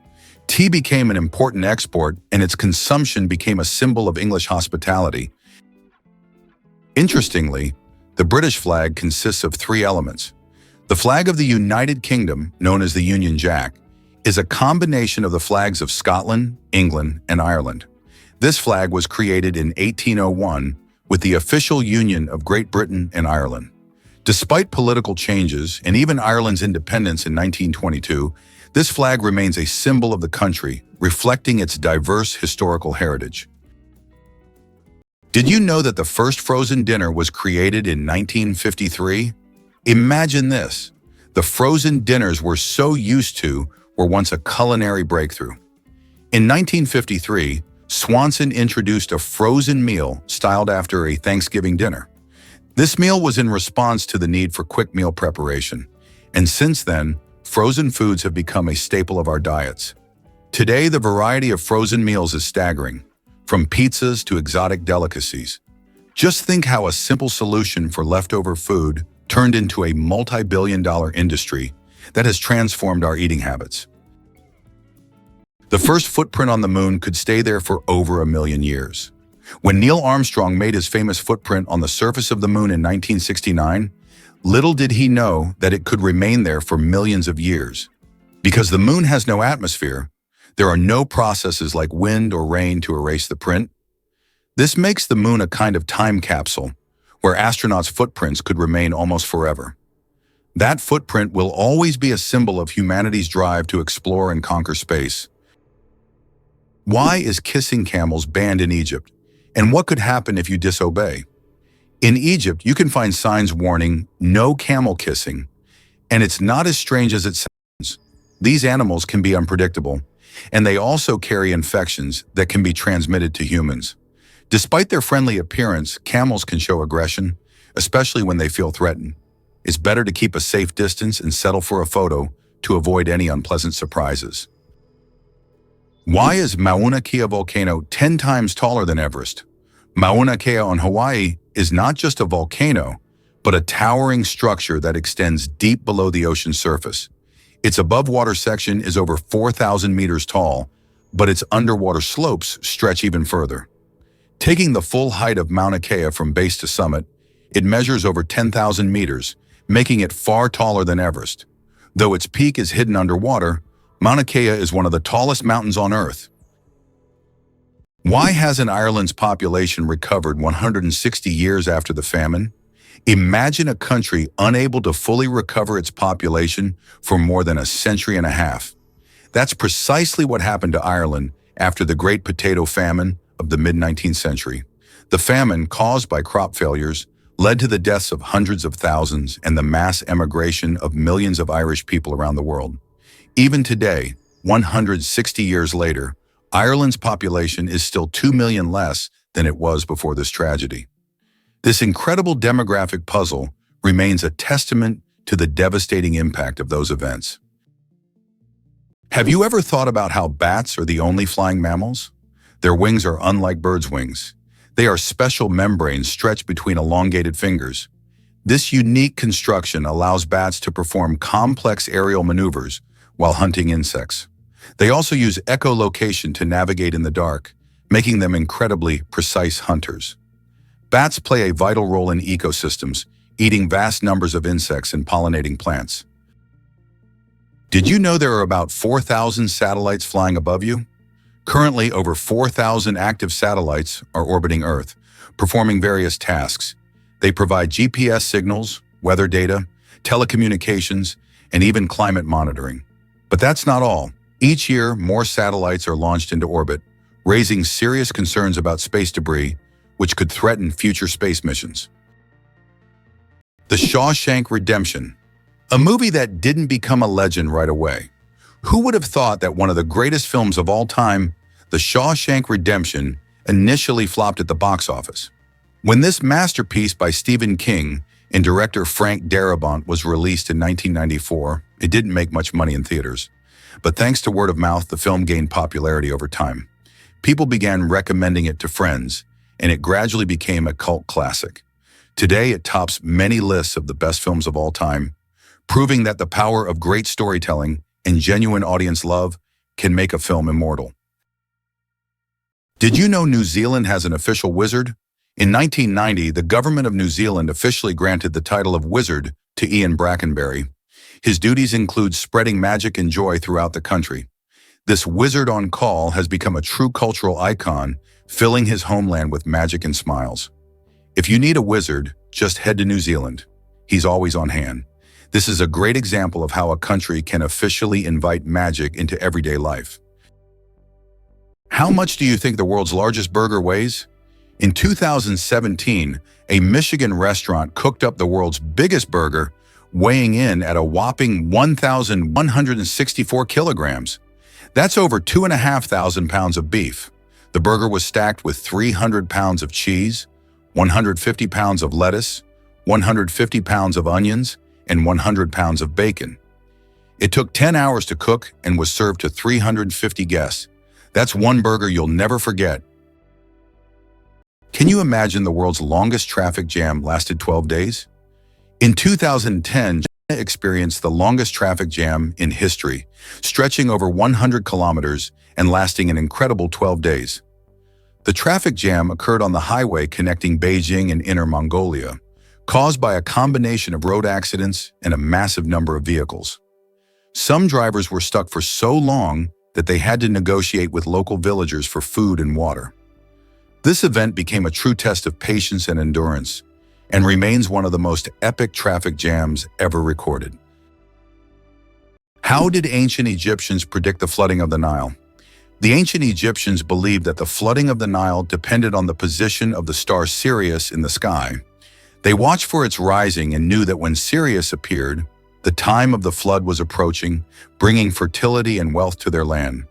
Tea became an important export, and its consumption became a symbol of English hospitality. Interestingly, the British flag consists of three elements. The flag of the United Kingdom, known as the Union Jack, is a combination of the flags of Scotland, England, and Ireland. This flag was created in 1801 with the official union of Great Britain and Ireland. Despite political changes and even Ireland's independence in 1922, this flag remains a symbol of the country, reflecting its diverse historical heritage. Did you know that the first frozen dinner was created in 1953? Imagine this. The frozen dinners we're so used to were once a culinary breakthrough. In 1953, Swanson introduced a frozen meal styled after a Thanksgiving dinner. This meal was in response to the need for quick meal preparation, and since then, frozen foods have become a staple of our diets. Today, the variety of frozen meals is staggering, from pizzas to exotic delicacies. Just think how a simple solution for leftover food turned into a multi-billion-dollar industry that has transformed our eating habits. The first footprint on the moon could stay there for over 1 million years. When Neil Armstrong made his famous footprint on the surface of the moon in 1969, little did he know that it could remain there for millions of years. Because the moon has no atmosphere, there are no processes like wind or rain to erase the print. This makes the moon a kind of time capsule, where astronauts' footprints could remain almost forever. That footprint will always be a symbol of humanity's drive to explore and conquer space. Why is kissing camels banned in Egypt? And what could happen if you disobey? In Egypt, you can find signs warning, "No camel kissing," and it's not as strange as it sounds. These animals can be unpredictable, and they also carry infections that can be transmitted to humans. Despite their friendly appearance, camels can show aggression, especially when they feel threatened. It's better to keep a safe distance and settle for a photo to avoid any unpleasant surprises. Why is Mauna Kea volcano 10 times taller than Everest? Mauna Kea on Hawaii is not just a volcano, but a towering structure that extends deep below the ocean's surface. Its above-water section is over 4,000 meters tall, but its underwater slopes stretch even further. Taking the full height of Mauna Kea from base to summit, it measures over 10,000 meters, making it far taller than Everest. Though its peak is hidden underwater, Mauna Kea is one of the tallest mountains on Earth. Why hasn't Ireland's population recovered 160 years after the famine? Imagine a country unable to fully recover its population for more than a century and a half. That's precisely what happened to Ireland after the Great Potato Famine of the mid-19th century. The famine, caused by crop failures, led to the deaths of hundreds of thousands and the mass emigration of millions of Irish people around the world. Even today, 160 years later, Ireland's population is still 2 million less than it was before this tragedy. This incredible demographic puzzle remains a testament to the devastating impact of those events. Have you ever thought about how bats are the only flying mammals? Their wings are unlike birds' wings. They are special membranes stretched between elongated fingers. This unique construction allows bats to perform complex aerial maneuvers while hunting insects. They also use echolocation to navigate in the dark, making them incredibly precise hunters. Bats play a vital role in ecosystems, eating vast numbers of insects and pollinating plants. Did you know there are about 4,000 satellites flying above you? Currently, over 4,000 active satellites are orbiting Earth, performing various tasks. They provide GPS signals, weather data, telecommunications, and even climate monitoring. But that's not all. Each year, more satellites are launched into orbit, raising serious concerns about space debris, which could threaten future space missions. The Shawshank Redemption, a movie that didn't become a legend right away. Who would have thought that one of the greatest films of all time, The Shawshank Redemption, initially flopped at the box office? When this masterpiece by Stephen King and director Frank Darabont was released in 1994, it didn't make much money in theaters. But thanks to word of mouth, the film gained popularity over time. People began recommending it to friends, and it gradually became a cult classic. Today, it tops many lists of the best films of all time, proving that the power of great storytelling and genuine audience love can make a film immortal. Did you know New Zealand has an official wizard? In 1990, the government of New Zealand officially granted the title of wizard to Ian Brackenbury. His duties include spreading magic and joy throughout the country. This wizard on call has become a true cultural icon, filling his homeland with magic and smiles. If you need a wizard, just head to New Zealand. He's always on hand. This is a great example of how a country can officially invite magic into everyday life. How much do you think the world's largest burger weighs? In 2017, a Michigan restaurant cooked up the world's biggest burger, weighing in at a whopping 1,164 kilograms. That's over 2,500 pounds of beef. The burger was stacked with 300 pounds of cheese, 150 pounds of lettuce, 150 pounds of onions, and 100 pounds of bacon. It took 10 hours to cook and was served to 350 guests. That's one burger you'll never forget. Can you imagine the world's longest traffic jam lasted 12 days? In 2010, China experienced the longest traffic jam in history, stretching over 100 kilometers and lasting an incredible 12 days. The traffic jam occurred on the highway connecting Beijing and Inner Mongolia, caused by a combination of road accidents and a massive number of vehicles. Some drivers were stuck for so long that they had to negotiate with local villagers for food and water. This event became a true test of patience and endurance, and remains one of the most epic traffic jams ever recorded. How did ancient Egyptians predict the flooding of the Nile? The ancient Egyptians believed that the flooding of the Nile depended on the position of the star Sirius in the sky. They watched for its rising and knew that when Sirius appeared, the time of the flood was approaching, bringing fertility and wealth to their land.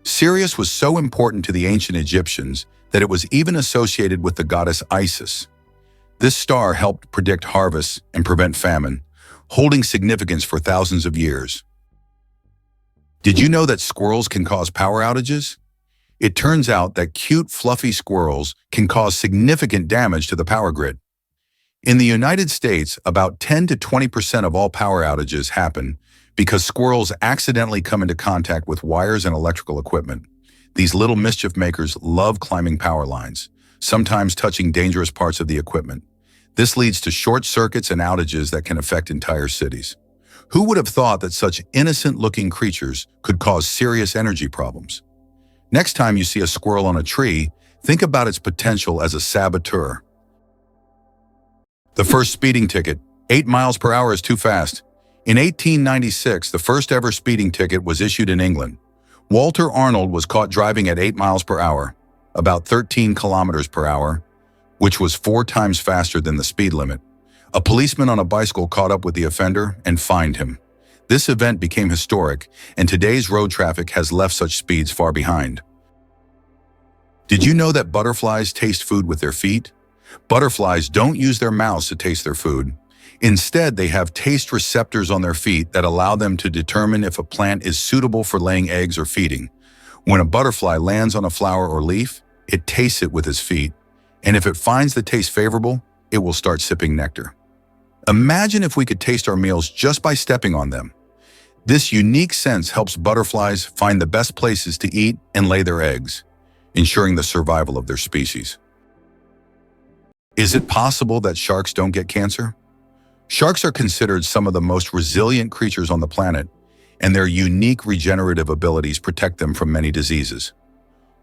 Sirius was so important to the ancient Egyptians that it was even associated with the goddess Isis. This star helped predict harvests and prevent famine, holding significance for thousands of years. Did you know that squirrels can cause power outages? It turns out that cute, fluffy squirrels can cause significant damage to the power grid. In the United States, about 10 to 20% of all power outages happen because squirrels accidentally come into contact with wires and electrical equipment. These little mischief makers love climbing power lines, sometimes touching dangerous parts of the equipment. This leads to short circuits and outages that can affect entire cities. Who would have thought that such innocent-looking creatures could cause serious energy problems? Next time you see a squirrel on a tree, think about its potential as a saboteur. The first speeding ticket, 8 miles per hour is too fast. In 1896, the first ever speeding ticket was issued in England. Walter Arnold was caught driving at 8 miles per hour, about 13 kilometers per hour, which was 4 times faster than the speed limit. A policeman on a bicycle caught up with the offender and fined him. This event became historic, and today's road traffic has left such speeds far behind. Did you know that butterflies taste food with their feet? Butterflies don't use their mouths to taste their food. Instead, they have taste receptors on their feet that allow them to determine if a plant is suitable for laying eggs or feeding. When a butterfly lands on a flower or leaf, it tastes it with its feet, and if it finds the taste favorable, it will start sipping nectar. Imagine if we could taste our meals just by stepping on them. This unique sense helps butterflies find the best places to eat and lay their eggs, ensuring the survival of their species. Is it possible that sharks don't get cancer? Sharks are considered some of the most resilient creatures on the planet, and their unique regenerative abilities protect them from many diseases.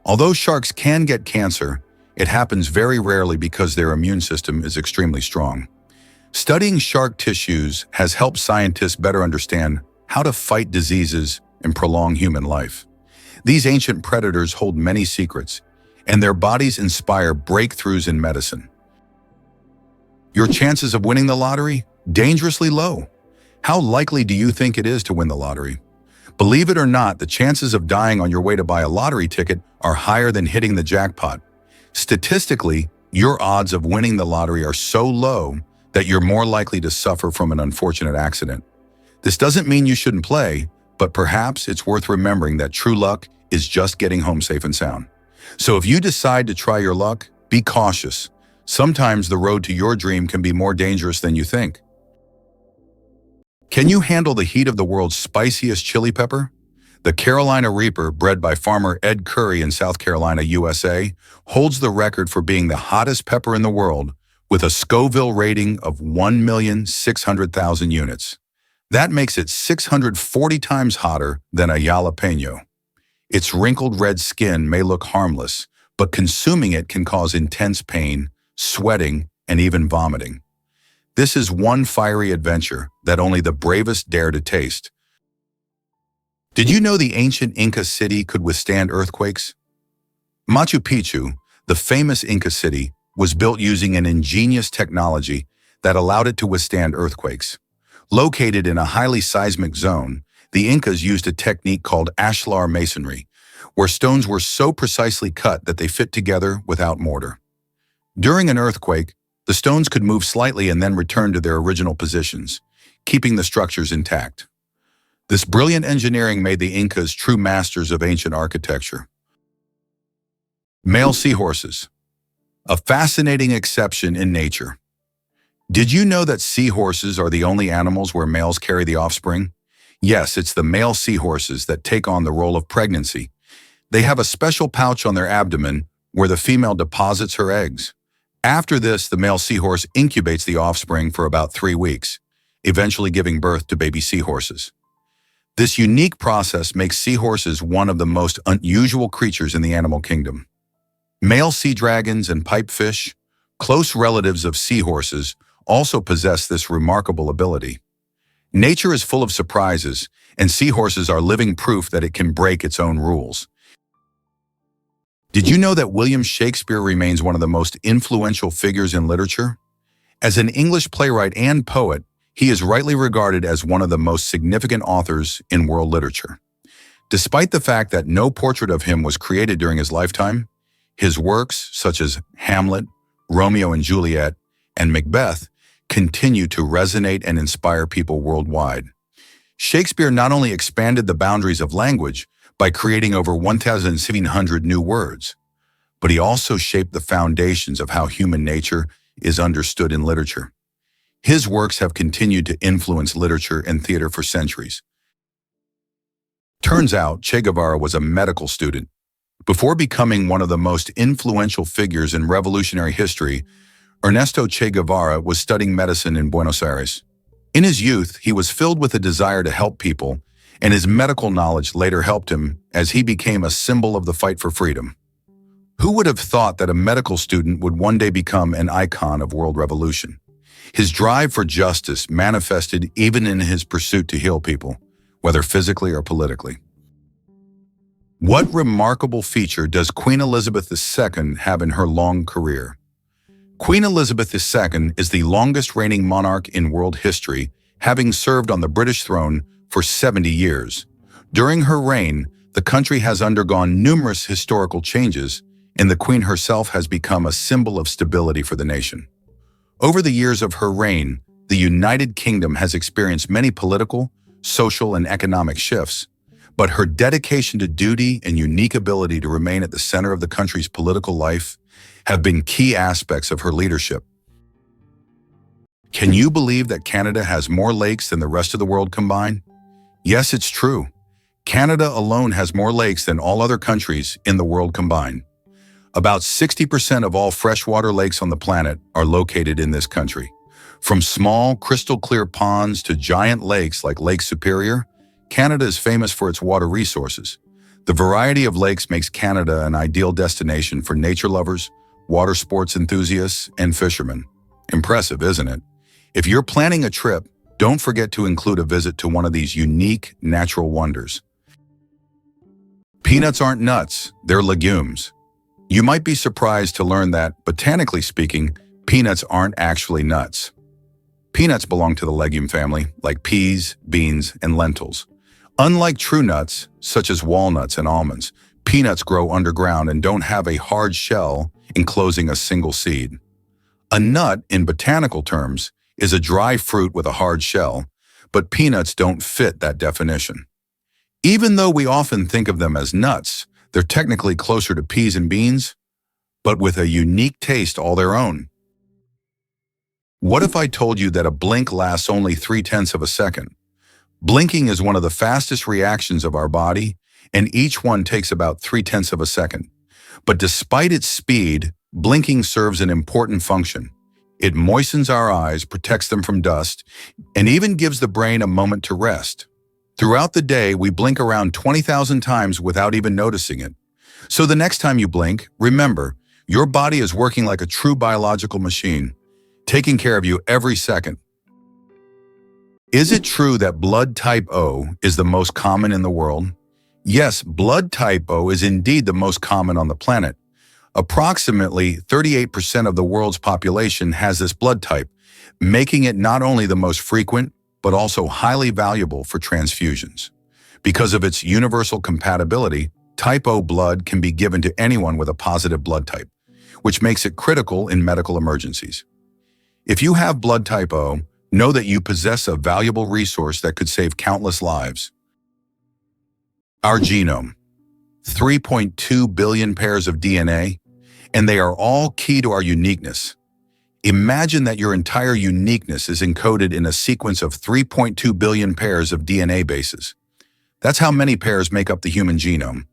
Although sharks can get cancer, it happens very rarely because their immune system is extremely strong. Studying shark tissues has helped scientists better understand how to fight diseases and prolong human life. These ancient predators hold many secrets, and their bodies inspire breakthroughs in medicine. Your chances of winning the lottery? Dangerously low. How likely do you think it is to win the lottery? Believe it or not, the chances of dying on your way to buy a lottery ticket are higher than hitting the jackpot. Statistically, your odds of winning the lottery are so low that you're more likely to suffer from an unfortunate accident. This doesn't mean you shouldn't play, but perhaps it's worth remembering that true luck is just getting home safe and sound. So if you decide to try your luck, be cautious. Sometimes the road to your dream can be more dangerous than you think. Can you handle the heat of the world's spiciest chili pepper? The Carolina Reaper, bred by farmer Ed Curry in South Carolina, USA, holds the record for being the hottest pepper in the world with a Scoville rating of 1,600,000 units. That makes it 640 times hotter than a jalapeno. Its wrinkled red skin may look harmless, but consuming it can cause intense pain, sweating, and even vomiting. This is one fiery adventure that only the bravest dare to taste. Did you know the ancient Inca city could withstand earthquakes? Machu Picchu, the famous Inca city, was built using an ingenious technology that allowed it to withstand earthquakes. Located in a highly seismic zone, the Incas used a technique called ashlar masonry, where stones were so precisely cut that they fit together without mortar. During an earthquake, the stones could move slightly and then return to their original positions, keeping the structures intact. This brilliant engineering made the Incas true masters of ancient architecture. Male seahorses, a fascinating exception in nature. Did you know that seahorses are the only animals where males carry the offspring? Yes, it's the male seahorses that take on the role of pregnancy. They have a special pouch on their abdomen where the female deposits her eggs. After this, the male seahorse incubates the offspring for about 3 weeks, eventually giving birth to baby seahorses. This unique process makes seahorses one of the most unusual creatures in the animal kingdom. Male sea dragons and pipefish, close relatives of seahorses, also possess this remarkable ability. Nature is full of surprises, and seahorses are living proof that it can break its own rules. Did you know that William Shakespeare remains one of the most influential figures in literature? As an English playwright and poet, he is rightly regarded as one of the most significant authors in world literature. Despite the fact that no portrait of him was created during his lifetime, his works, such as Hamlet, Romeo and Juliet, and Macbeth, continue to resonate and inspire people worldwide. Shakespeare not only expanded the boundaries of language by creating over 1,700 new words, but he also shaped the foundations of how human nature is understood in literature. His works have continued to influence literature and theater for centuries. Turns out, Che Guevara was a medical student. Before becoming one of the most influential figures in revolutionary history, Ernesto Che Guevara was studying medicine in Buenos Aires. In his youth, he was filled with a desire to help people, and his medical knowledge later helped him as he became a symbol of the fight for freedom. Who would have thought that a medical student would one day become an icon of world revolution? His drive for justice manifested even in his pursuit to heal people, whether physically or politically. What remarkable feature does Queen Elizabeth II have in her long career? Queen Elizabeth II is the longest reigning monarch in world history, having served on the British throne for 70 years. During her reign, the country has undergone numerous historical changes, and the Queen herself has become a symbol of stability for the nation. Over the years of her reign, the United Kingdom has experienced many political, social, and economic shifts, but her dedication to duty and unique ability to remain at the center of the country's political life have been key aspects of her leadership. Can you believe that Canada has more lakes than the rest of the world combined? Yes, it's true. Canada alone has more lakes than all other countries in the world combined. About 60% of all freshwater lakes on the planet are located in this country. From small, crystal-clear ponds to giant lakes like Lake Superior, Canada is famous for its water resources. The variety of lakes makes Canada an ideal destination for nature lovers, water sports enthusiasts, and fishermen. Impressive, isn't it? If you're planning a trip, don't forget to include a visit to one of these unique natural wonders. Peanuts aren't nuts, they're legumes. You might be surprised to learn that, botanically speaking, peanuts aren't actually nuts. Peanuts belong to the legume family, like peas, beans, and lentils. Unlike true nuts, such as walnuts and almonds, peanuts grow underground and don't have a hard shell enclosing a single seed. A nut, in botanical terms, is a dry fruit with a hard shell, but peanuts don't fit that definition. Even though we often think of them as nuts, They're technically closer to peas and beans, but with a unique taste all their own. What if I told you that a blink lasts only 0.3 of a second? Blinking is one of the fastest reactions of our body, and each one takes about 0.3 of a second. But despite its speed, blinking serves an important function. It moistens our eyes, protects them from dust, and even gives the brain a moment to rest. Throughout the day, we blink around 20,000 times without even noticing it. So the next time you blink, remember, your body is working like a true biological machine, taking care of you every second. Is it true that blood type O is the most common in the world? Yes, blood type O is indeed the most common on the planet. Approximately 38% of the world's population has this blood type, making it not only the most frequent, but also highly valuable for transfusions. Because of its universal compatibility, type O blood can be given to anyone with a positive blood type, which makes it critical in medical emergencies. If you have blood type O, know that you possess a valuable resource that could save countless lives. Our genome. 3.2 billion pairs of DNA, and they are all key to our uniqueness. Imagine that your entire uniqueness is encoded in a sequence of 3.2 billion pairs of DNA bases. That's how many pairs make up the human genome.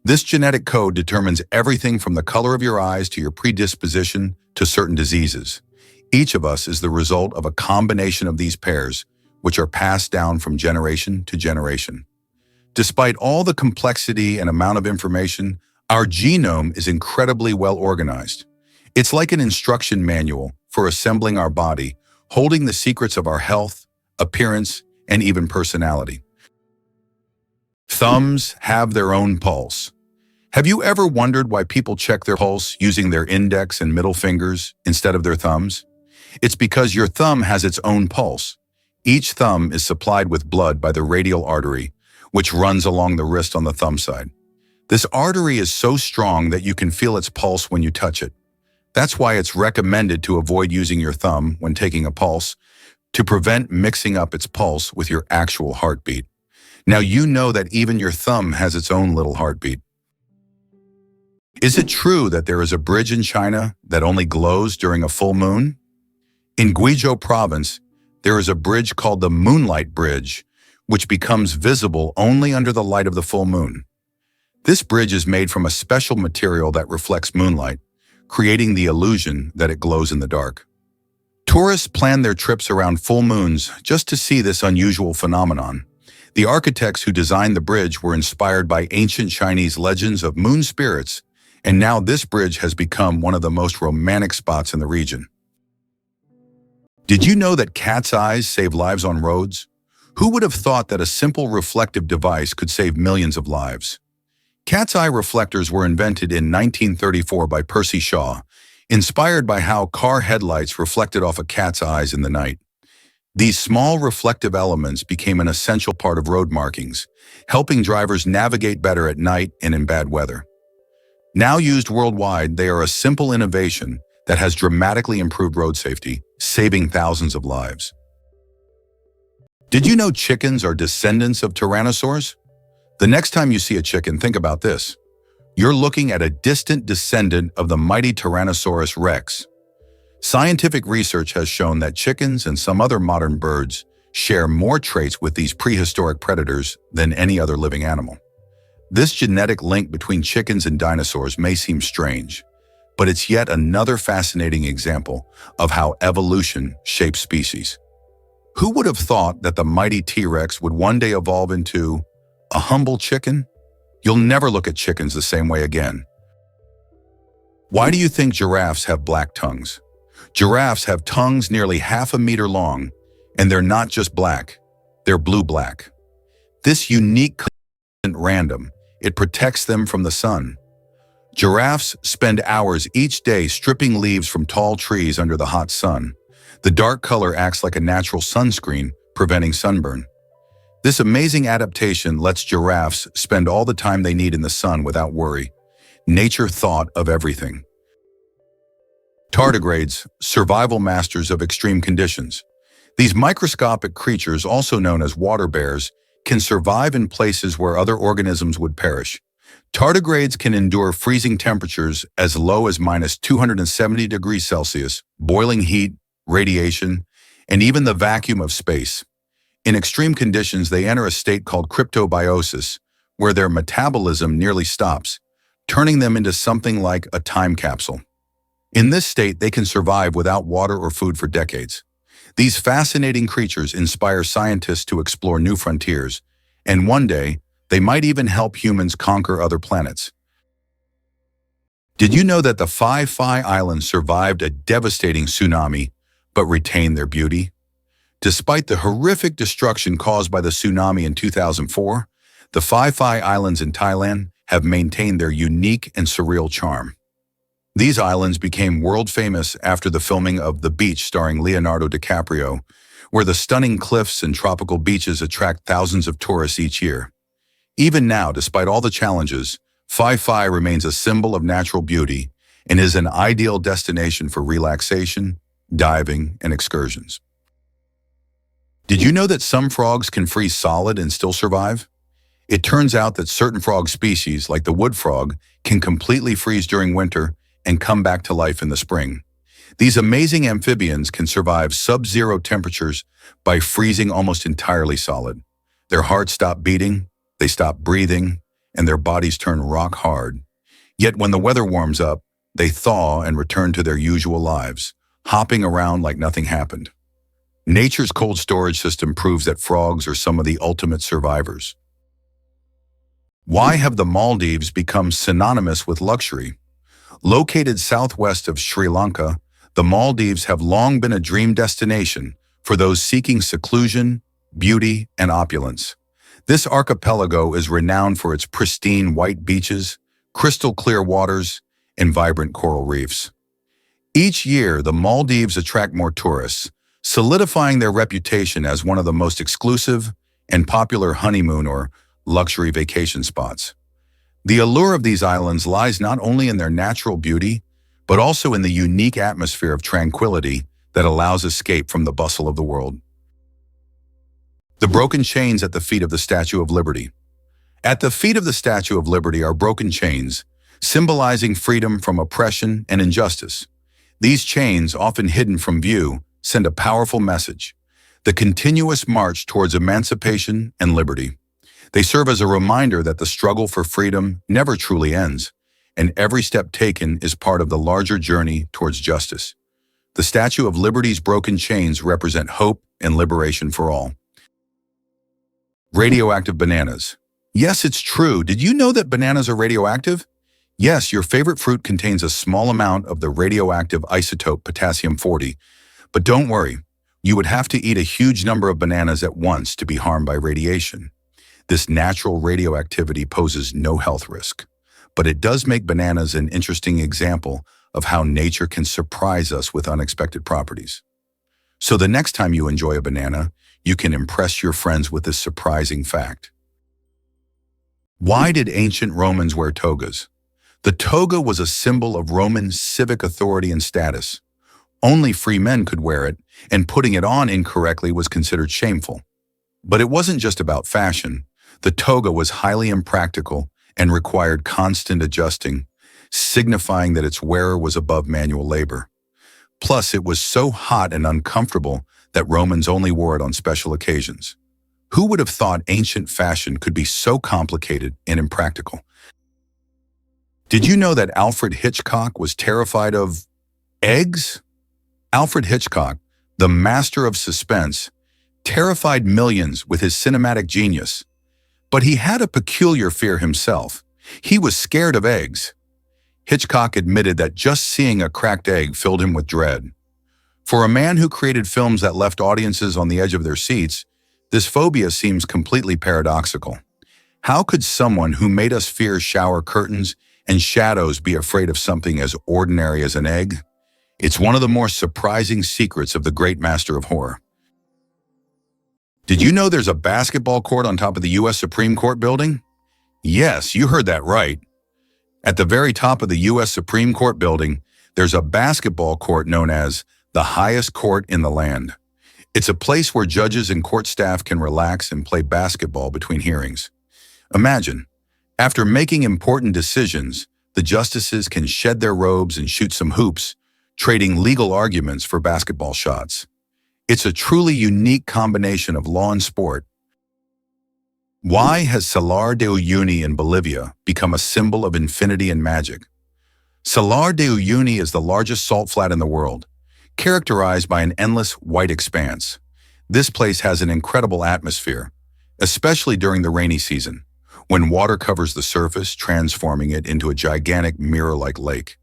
This genetic code determines everything from the color of your eyes to your predisposition to certain diseases. Each of us is the result of a combination of these pairs, which are passed down from generation to generation. Despite all the complexity and amount of information, our genome is incredibly well organized. It's like an instruction manual for assembling our body, holding the secrets of our health, appearance, and even personality. Thumbs have their own pulse. Have you ever wondered why people check their pulse using their index and middle fingers instead of their thumbs? It's because your thumb has its own pulse. Each thumb is supplied with blood by the radial artery, which runs along the wrist on the thumb side. This artery is so strong that you can feel its pulse when you touch it. That's why it's recommended to avoid using your thumb when taking a pulse, to prevent mixing up its pulse with your actual heartbeat. Now you know that even your thumb has its own little heartbeat. Is it true that there is a bridge in China that only glows during a full moon? In Guizhou province, there is a bridge called the Moonlight Bridge, which becomes visible only under the light of the full moon. This bridge is made from a special material that reflects moonlight, creating the illusion that it glows in the dark. Tourists plan their trips around full moons just to see this unusual phenomenon. The architects who designed the bridge were inspired by ancient Chinese legends of moon spirits, and now this bridge has become one of the most romantic spots in the region. Did you know that cat's eyes save lives on roads? Who would have thought that a simple reflective device could save millions of lives? Cat's eye reflectors were invented in 1934 by Percy Shaw, inspired by how car headlights reflected off a cat's eyes in the night. These small reflective elements became an essential part of road markings, helping drivers navigate better at night and in bad weather. Now used worldwide, they are a simple innovation that has dramatically improved road safety, saving thousands of lives. Did you know chickens are descendants of tyrannosaurs? The next time you see a chicken, think about this. You're looking at a distant descendant of the mighty Tyrannosaurus rex. Scientific research has shown that chickens and some other modern birds share more traits with these prehistoric predators than any other living animal. This genetic link between chickens and dinosaurs may seem strange, but it's yet another fascinating example of how evolution shapes species. Who would have thought that the mighty T-Rex would one day evolve into a humble chicken? You'll never look at chickens the same way again. Why do you think giraffes have black tongues? Giraffes have tongues nearly 1/2 meter long, and they're not just black, they're blue-black. This unique isn't random, it protects them from the sun. Giraffes spend hours each day stripping leaves from tall trees under the hot sun. The dark color acts like a natural sunscreen, preventing sunburn. This amazing adaptation lets giraffes spend all the time they need in the sun without worry. Nature thought of everything. Tardigrades, survival masters of extreme conditions. These microscopic creatures, also known as water bears, can survive in places where other organisms would perish. Tardigrades can endure freezing temperatures as low as minus 270 degrees Celsius, boiling heat, radiation, and even the vacuum of space. In extreme conditions, they enter a state called cryptobiosis, where their metabolism nearly stops, turning them into something like a time capsule. In this state, they can survive without water or food for decades. These fascinating creatures inspire scientists to explore new frontiers, and one day, they might even help humans conquer other planets. Did you know that the Phi Islands survived a devastating tsunami, but retained their beauty? Despite the horrific destruction caused by the tsunami in 2004, the Phi Islands in Thailand have maintained their unique and surreal charm. These islands became world famous after the filming of The Beach starring Leonardo DiCaprio, where the stunning cliffs and tropical beaches attract thousands of tourists each year. Even now, despite all the challenges, Phi remains a symbol of natural beauty and is an ideal destination for relaxation, diving, and excursions. Did you know that some frogs can freeze solid and still survive? It turns out that certain frog species, like the wood frog, can completely freeze during winter and come back to life in the spring. These amazing amphibians can survive sub-zero temperatures by freezing almost entirely solid. Their hearts stop beating, they stop breathing, and their bodies turn rock hard. Yet when the weather warms up, they thaw and return to their usual lives, hopping around like nothing happened. Nature's cold storage system proves that frogs are some of the ultimate survivors. Why have the Maldives become synonymous with luxury? Located southwest of Sri Lanka, the Maldives have long been a dream destination for those seeking seclusion, beauty, and opulence. This archipelago is renowned for its pristine white beaches, crystal clear waters, and vibrant coral reefs. Each year, the Maldives attract more tourists, solidifying their reputation as one of the most exclusive and popular honeymoon or luxury vacation spots. The allure of these islands lies not only in their natural beauty, but also in the unique atmosphere of tranquility that allows escape from the bustle of the world. The broken chains at the feet of the Statue of Liberty. At the feet of the Statue of Liberty are broken chains, symbolizing freedom from oppression and injustice. These chains, often hidden from view, send a powerful message: the continuous march towards emancipation and liberty. They serve as a reminder that the struggle for freedom never truly ends, and every step taken is part of the larger journey towards justice. The Statue of Liberty's broken chains represent hope and liberation for all. Radioactive bananas. Yes, it's true. Did you know that bananas are radioactive? Yes, your favorite fruit contains a small amount of the radioactive isotope potassium-40. But don't worry, you would have to eat a huge number of bananas at once to be harmed by radiation. This natural radioactivity poses no health risk, but it does make bananas an interesting example of how nature can surprise us with unexpected properties. So the next time you enjoy a banana, you can impress your friends with this surprising fact. Why did ancient Romans wear togas? The toga was a symbol of Roman civic authority and status. Only free men could wear it, and putting it on incorrectly was considered shameful. But it wasn't just about fashion. The toga was highly impractical and required constant adjusting, signifying that its wearer was above manual labor. Plus, it was so hot and uncomfortable that Romans only wore it on special occasions. Who would have thought ancient fashion could be so complicated and impractical? Did you know that Alfred Hitchcock was terrified of eggs? Alfred Hitchcock, the master of suspense, terrified millions with his cinematic genius. But he had a peculiar fear himself. He was scared of eggs. Hitchcock admitted that just seeing a cracked egg filled him with dread. For a man who created films that left audiences on the edge of their seats, this phobia seems completely paradoxical. How could someone who made us fear shower curtains and shadows be afraid of something as ordinary as an egg? It's one of the more surprising secrets of the great master of horror. Did you know there's a basketball court on top of the US Supreme Court building? Yes, you heard that right. At the very top of the US Supreme Court building, there's a basketball court known as the highest court in the land. It's a place where judges and court staff can relax and play basketball between hearings. Imagine, After making important decisions, the justices can shed their robes and shoot some hoops, trading legal arguments for basketball shots. It's a truly unique combination of law and sport. Why has Salar de Uyuni in Bolivia become a symbol of infinity and magic? Salar de Uyuni is the largest salt flat in the world, characterized by an endless white expanse. This place has an incredible atmosphere, especially during the rainy season, when water covers the surface, transforming it into a gigantic mirror-like lake.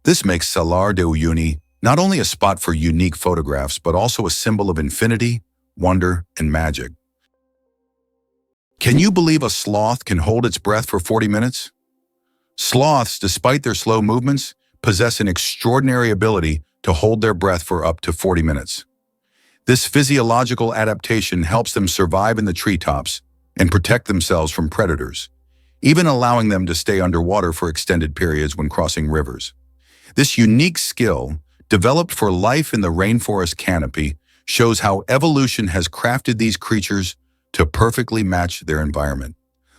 This makes Salar de Uyuni not only a spot for unique photographs, but also a symbol of infinity, wonder, and magic. Can you believe a sloth can hold its breath for 40 minutes? Sloths, despite their slow movements, possess an extraordinary ability to hold their breath for up to 40 minutes. This physiological adaptation helps them survive in the treetops and protect themselves from predators, even allowing them to stay underwater for extended periods when crossing rivers. This unique skill, developed for life in the rainforest canopy, shows how evolution has crafted these creatures to perfectly match their environment.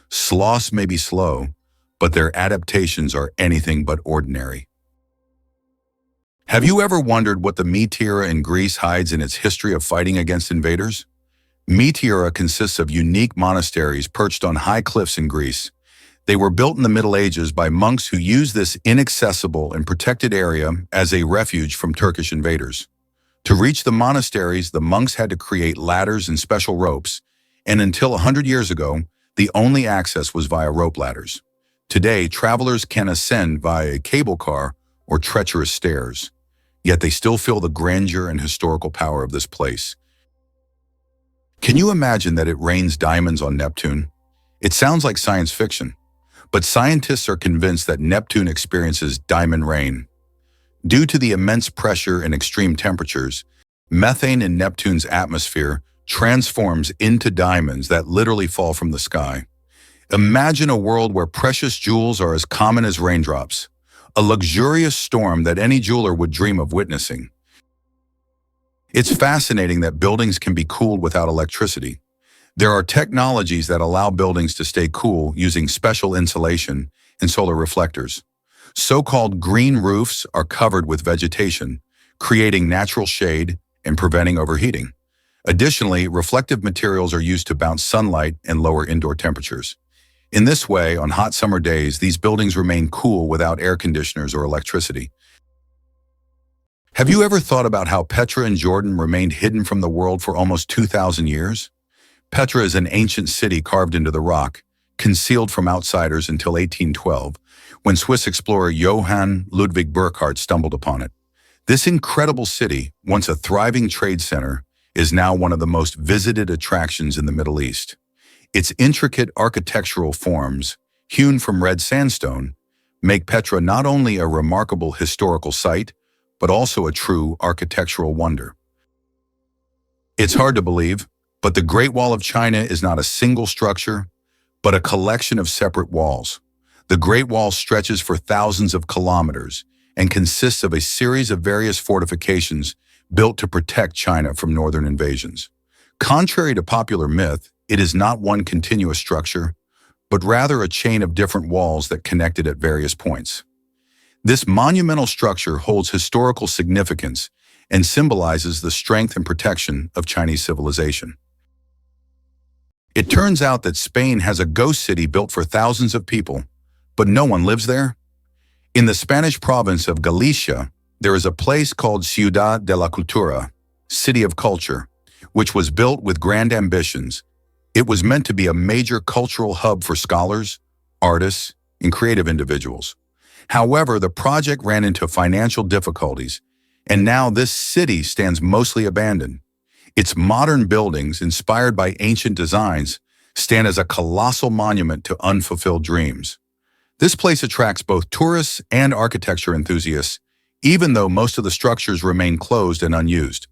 Sloths may be slow, but their adaptations are anything but ordinary. Have you ever wondered what the Meteora in Greece hides in its history of fighting against invaders? Meteora consists of unique monasteries perched on high cliffs in Greece. They were built in the Middle Ages by monks who used this inaccessible and protected area as a refuge from Turkish invaders. To reach the monasteries, the monks had to create ladders and special ropes, and until 100 years ago, the only access was via rope ladders. Today, travelers can ascend via a cable car or treacherous stairs, yet they still feel the grandeur and historical power of this place. Can you imagine that it rains diamonds on Neptune? It sounds like science fiction, but scientists are convinced that Neptune experiences diamond rain. Due to the immense pressure and extreme temperatures, methane in Neptune's atmosphere transforms into diamonds that literally fall from the sky. Imagine a world where precious jewels are as common as raindrops, a luxurious storm that any jeweler would dream of witnessing. It's fascinating that buildings can be cooled without electricity. There are technologies that allow buildings to stay cool using special insulation and solar reflectors. So-called green roofs are covered with vegetation, creating natural shade and preventing overheating. Additionally, reflective materials are used to bounce sunlight and lower indoor temperatures. In this way, on hot summer days, these buildings remain cool without air conditioners or electricity. Have you ever thought about how Petra in Jordan remained hidden from the world for almost 2,000 years? Petra is an ancient city carved into the rock, concealed from outsiders until 1812, when Swiss explorer Johann Ludwig Burckhardt stumbled upon it. This incredible city, once a thriving trade center, is now one of the most visited attractions in the Middle East. Its intricate architectural forms, hewn from red sandstone, make Petra not only a remarkable historical site, but also a true architectural wonder. It's hard to believe, but the Great Wall of China is not a single structure, but a collection of separate walls. The Great Wall stretches for thousands of kilometers and consists of a series of various fortifications built to protect China from northern invasions. Contrary to popular myth, it is not one continuous structure, but rather a chain of different walls that connect it at various points. This monumental structure holds historical significance and symbolizes the strength and protection of Chinese civilization. It turns out that Spain has a ghost city built for thousands of people, but no one lives there. In the Spanish province of Galicia, there is a place called Ciudad de la Cultura, City of Culture, which was built with grand ambitions. It was meant to be a major cultural hub for scholars, artists, and creative individuals. However, the project ran into financial difficulties, and now this city stands mostly abandoned. Its modern buildings, inspired by ancient designs, stand as a colossal monument to unfulfilled dreams. This place attracts both tourists and architecture enthusiasts, even though most of the structures remain closed and unused.